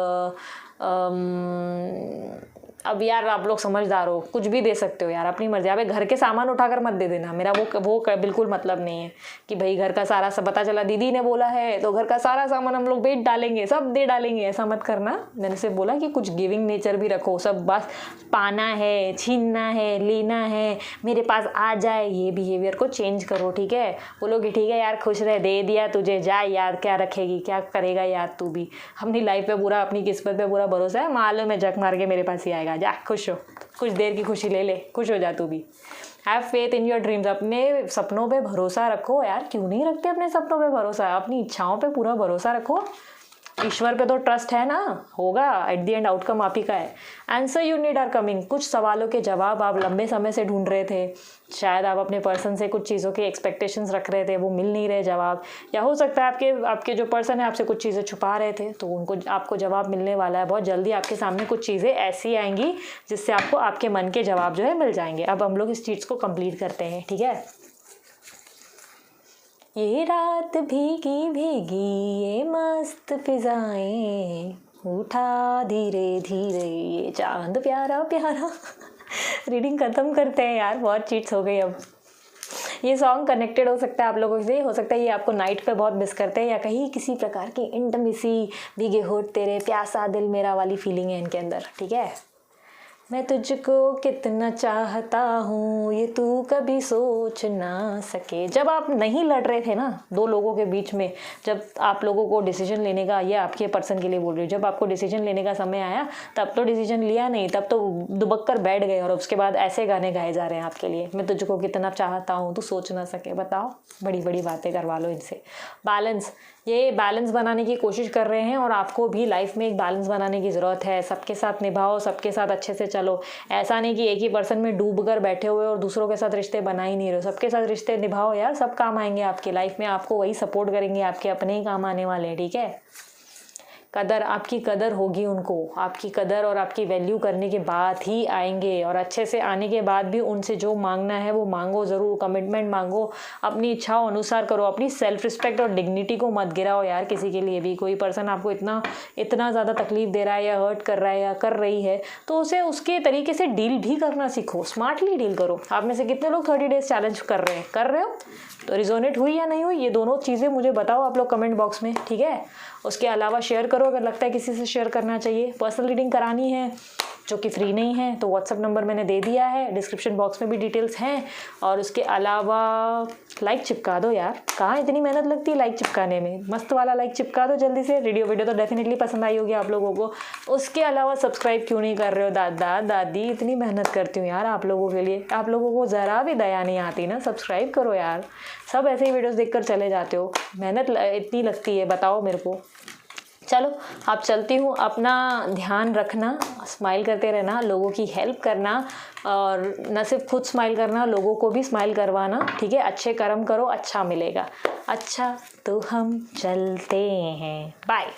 अब यार आप लोग समझदार हो, कुछ भी दे सकते हो यार, अपनी मर्जी। अब घर के सामान उठाकर मत दे देना। मेरा वो बिल्कुल मतलब नहीं है कि भाई घर का सारा सब, पता चला दीदी ने बोला है तो घर का सारा सामान हम लोग बेच डालेंगे, सब दे डालेंगे, ऐसा मत करना। मैंने सिर्फ बोला कि कुछ गिविंग नेचर भी रखो। सब बस पाना है, छीनना है, लेना है, मेरे पास आ जाए, ये बिहेवियर को चेंज करो, ठीक है। बोलोगे ठीक है यार खुश रह, दे दिया तुझे, जा यार, क्या रखेगी, क्या करेगा यार तू भी। अपनी लाइफ पे पूरा, अपनी किस्मत पे पूरा भरोसा है, मालूम है झक मार के मेरे पास ही आएगा। जा खुश हो, कुछ देर की खुशी ले ले, खुश हो जा तू भी। Have faith in your dreams, अपने सपनों पे भरोसा रखो यार। क्यों नहीं रखते अपने सपनों पे भरोसा, अपनी इच्छाओं पे पूरा भरोसा रखो। ईश्वर पे तो ट्रस्ट है ना, होगा। एट द एंड आउटकम आप ही का है। Answer you need are coming, कुछ सवालों के जवाब आप लंबे समय से ढूंढ रहे थे। शायद आप अपने पर्सन से कुछ चीज़ों के एक्सपेक्टेशंस रख रहे थे, वो मिल नहीं रहे जवाब। या हो सकता है आपके जो पर्सन है आपसे कुछ चीज़ें छुपा रहे थे, तो उनको आपको जवाब मिलने वाला है। बहुत जल्दी आपके सामने कुछ चीज़ें ऐसी आएंगी जिससे आपको आपके मन के जवाब जो है मिल जाएंगे। अब हम लोग इस चीज़ को कंप्लीट करते हैं, ठीक है। ये रात भीगी भीगी ये मस्त फिजाएं, उठा धीरे धीरे ये चांद प्यारा प्यारा। रीडिंग ख़त्म करते हैं यार, बहुत चीट्स हो गई अब। ये सॉन्ग कनेक्टेड हो सकता है आप लोगों से, हो सकता है ये आपको नाइट पे बहुत मिस करते हैं, या कहीं किसी प्रकार की इंटिमेसी, भीगे होठ तेरे, प्यासा दिल मेरा वाली फीलिंग है इनके अंदर, ठीक है। मैं तुझको कितना चाहता हूँ ये तू कभी सोच ना सके। जब आप नहीं लड़ रहे थे ना दो लोगों के बीच में, जब आप लोगों को डिसीजन लेने का, ये आपके पर्सन के लिए बोल रही हूँ, जब आपको डिसीजन लेने का समय आया तब तो डिसीजन लिया नहीं, तब तो दुबक कर बैठ गए और उसके बाद ऐसे गाने गाए जा रहे हैं आपके लिए, मैं तुझको कितना चाहता हूँ तू सोच ना सके। बताओ, बड़ी बड़ी बातें करवा लो इनसे। बैलेंस, ये बैलेंस बनाने की कोशिश कर रहे हैं और आपको भी लाइफ में एक बैलेंस बनाने की ज़रूरत है। सबके साथ निभाओ, सबके साथ अच्छे से चलो। ऐसा नहीं कि एक ही पर्सन में डूब कर बैठे हुए और दूसरों के साथ रिश्ते बना ही नहीं रहे हो। सबके साथ रिश्ते निभाओ यार, सब काम आएंगे आपकी लाइफ में, आपको वही सपोर्ट करेंगे, आपके अपने ही काम आने वाले हैं, ठीक है। कदर, आपकी कदर होगी उनको, आपकी कदर और आपकी वैल्यू करने के बाद ही आएंगे, और अच्छे से आने के बाद भी उनसे जो मांगना है वो मांगो ज़रूर, कमिटमेंट मांगो, अपनी इच्छाओं अनुसार करो, अपनी सेल्फ रिस्पेक्ट और डिग्निटी को मत गिराओ यार किसी के लिए भी। कोई पर्सन आपको इतना ज़्यादा तकलीफ दे रहा है या हर्ट कर रहा है या कर रही है तो उसे उसके तरीके से डील भी करना सीखो, स्मार्टली डील करो। आप में से कितने लोग 30 डेज चैलेंज कर रहे हो? तो रिजोनेट हुई या नहीं हुई, ये दोनों चीज़ें मुझे बताओ आप लोग कमेंट बॉक्स में, ठीक है। उसके अलावा शेयर करो अगर लगता है किसी से शेयर करना चाहिए। पर्सनल रीडिंग करानी है जो कि फ्री नहीं है तो व्हाट्सअप नंबर मैंने दे दिया है, डिस्क्रिप्शन बॉक्स में भी डिटेल्स हैं। और उसके अलावा लाइक चिपका दो यार, कहाँ इतनी मेहनत लगती है लाइक चिपकाने में, मस्त वाला लाइक चिपका दो जल्दी से। वीडियो तो डेफिनेटली पसंद आई होगी आप लोगों को। उसके अलावा सब्सक्राइब क्यों नहीं कर रहे हो दादा दादी, इतनी मेहनत करती हूँ यार आप लोगों के लिए, आप लोगों को ज़रा भी दया नहीं आती ना, सब्सक्राइब करो यार। सब ऐसे ही वीडियोस देखकर चले जाते हो, मेहनत इतनी लगती है, बताओ मेरे को। चलो अब चलती हूँ, अपना ध्यान रखना, स्माइल करते रहना, लोगों की हेल्प करना, और न सिर्फ खुद स्माइल करना, लोगों को भी स्माइल करवाना, ठीक है। अच्छे कर्म करो, अच्छा मिलेगा। अच्छा तो हम चलते हैं, बाय।